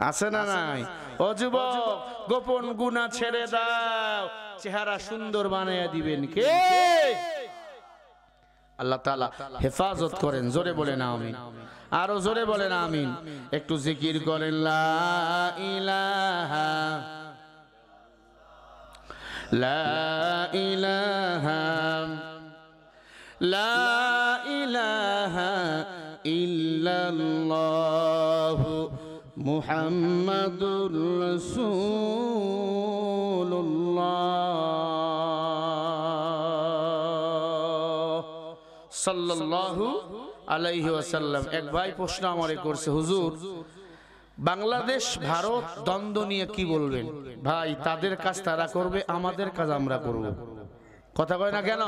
আছে না নাই? ও যুবক, গোপন গুনাহ ছেড়ে দাও, চেহারা সুন্দর বানাইয়া দিবেন কে? আল্লাহ তাআলা হেফাজত করেন। জোরে বলেন আমিন। আরো জোরে বলেন আমিন। একটু জিকির করেন লা ইলাহা, লা ইলাহা, লা ইলাহা ইল্লাল্লাহ মুহাম্মাদুর রাসূলুল্লাহ সাল্লাল্লাহু আলাইহি ওয়াসাল্লাম। এক ভাই প্রশ্ন আমারে করছে, হুজুর বাংলাদেশ ভারত দ্বন্দ্ব নিয়ে কি বলবেন? ভাই, তাদের কাজ তারা করবে, আমাদের কাজ আমরা করব। কথা কয় না কেন?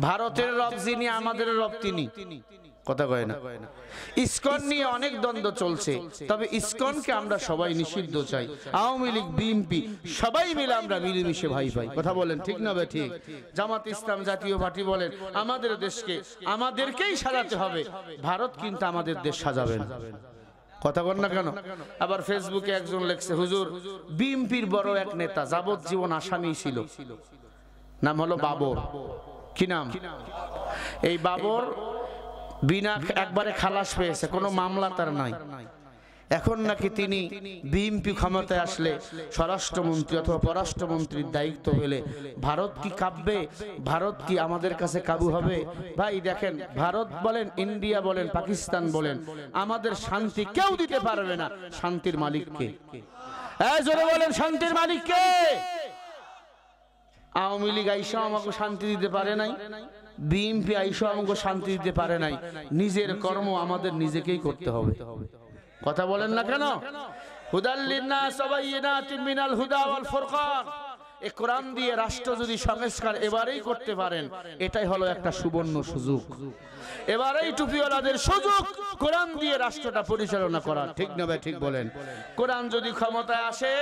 ভারতের রব যিনি, আমাদের রব তিনি। কথা কয় না? ইসকন নিয়ে অনেক দ্বন্দ্ব চলছে, তবে ইসকনকে আমরা সবাই নিষিদ্ধ চাই। আওয়ামী লীগ, বিএনপি সবাই মিলে আমরা মিলেমিশে ভাই ভাই। কথা বলেন ঠিক না ভাই? ঠিক। জামাত ইসলাম, জাতীয় পার্টি বলেন, আমাদের দেশকে আমাদেরকেই সাজাতে হবে, ভারত কিন্তু আমাদের দেশ সাজাবে না। কথা বল না কেন? আবার ফেসবুকে একজন লেখছে, হুজুর বিএনপির বড় এক নেতা যাবজ্জীবন আসামি ছিল, নাম হলো বাবর। কি নাম? এই বাবর বিনা একবারে খালাস পেয়েছে, কোনো মামলা তার নাই। এখন নাকি তিনি বিএনপি ক্ষমতায় আসলে স্বরাষ্ট্রমন্ত্রী অথবা পররাষ্ট্রমন্ত্রীর দায়িত্ব পেলে ভারত কি কাঁপবে? ভারত কি আমাদের কাছে কাবু হবে? ভাই দেখেন, ভারত বলেন, ইন্ডিয়া বলেন, পাকিস্তান বলেন, আমাদের শান্তি কেউ দিতে পারবে না। শান্তির মালিক কে? জোরে বলেন, শান্তির মালিক কে? আওয়ামী লীগ আইসা আমাকে শান্তি দিতে পারে নাই, বিএনপি আইসা আমাকে শান্তি দিতে পারে নাই। নিজের কর্ম আমাদের নিজেকেই করতে হবে। কথা বলেন না কেন? হুদাল লিন্নাস ওয়া বাইয়িনাতিন মিনাল হুদা ওয়াল ফুরকান। এই কোরআন দিয়ে রাষ্ট্র যদি সংস্কার এবারেই করতে পারেন, এটাই হলো একটা সুবর্ণ সুযোগ। এবারেই টুপিওয়ালাদের সুযোগ কোরআন দিয়ে রাষ্ট্রটা পরিচালনা করার। ঠিক না ভাই? ঠিক বলেন। কোরআন যদি ক্ষমতায় আসে,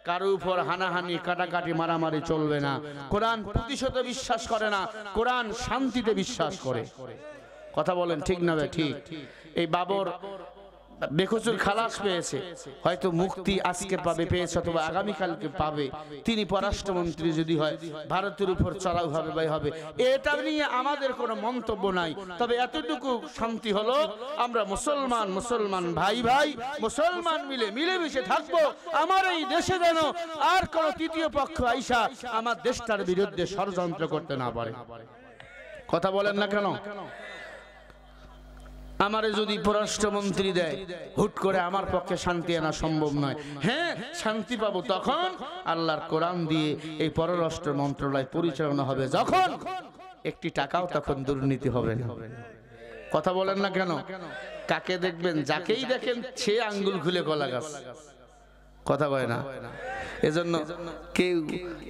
কারো উপর হানাহানি কাটাকাটি মারামারি চলবে না। কোরআন প্রতিশোধে বিশ্বাস করে না, কোরআন শান্তিতে বিশ্বাস করে। কথা বলেন ঠিক না ভাই? ঠিক। এই বাবর বেকসুর খালাস পেয়েছে, হয়তো মুক্তি আজকে পাবে, পেয়েছে অথবা আগামীকালকে পাবে। তিনি পররাষ্ট্রমন্ত্রী যদি হয়, ভারতের উপর চড়াও হবে ভাই হবে, এটা নিয়ে আমাদের কোনো মন্তব্য নাই। তবে এতটুকু শান্তি হলো, আমরা মুসলমান ভাই ভাই মুসলমান মিলেমিশে থাকবো। আমার এই দেশে যেন আর কোন তৃতীয় পক্ষ আইসা আমার দেশটার বিরুদ্ধে ষড়যন্ত্র করতে না পারে। কথা বলেন না কেন? আমারে যদি পররাষ্ট্রমন্ত্রী দেয়, হুট করে আমার পক্ষে শান্তি আনা সম্ভব নয়। হ্যাঁ, শান্তি পাবো তখন আল্লাহর কোরআন দিয়ে এই পররাষ্ট্র মন্ত্রণালয় পরিচালনা হবে, যখন একটি টাকাও তখন দুর্নীতি হবে না। কথা বলেন না কেন? কাকে দেখবেন? যাকেই দেখেন সে আঙ্গুল খুলে কলা গাছ। কথা কয় না? এজন্য কেউ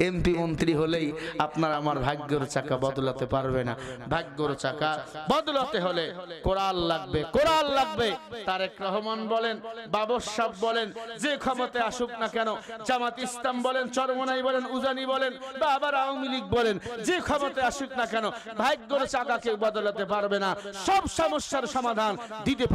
এমপি মন্ত্রী হলেই আপনার আমার ভাগ্যের চাকা বদলাতে পারবে না। ভাগ্যের চাকা বদলাতে হলে কোরআন লাগবে, কোরআন লাগবে। তারেক রহমান বলেন, বাবর সাহেব বলেন, যে ক্ষমতায় আসুক না কেন, জামাত ইসলাম বলেন, চরমনাই বলেন, উজানি বলেন, বা আবার আওয়ামী লীগ বলেন, যে ক্ষমতায় আসুক না কেন, ভাগ্যের চাকা কেউ বদলাতে পারবে না। সব সমস্যার সমাধান দিতে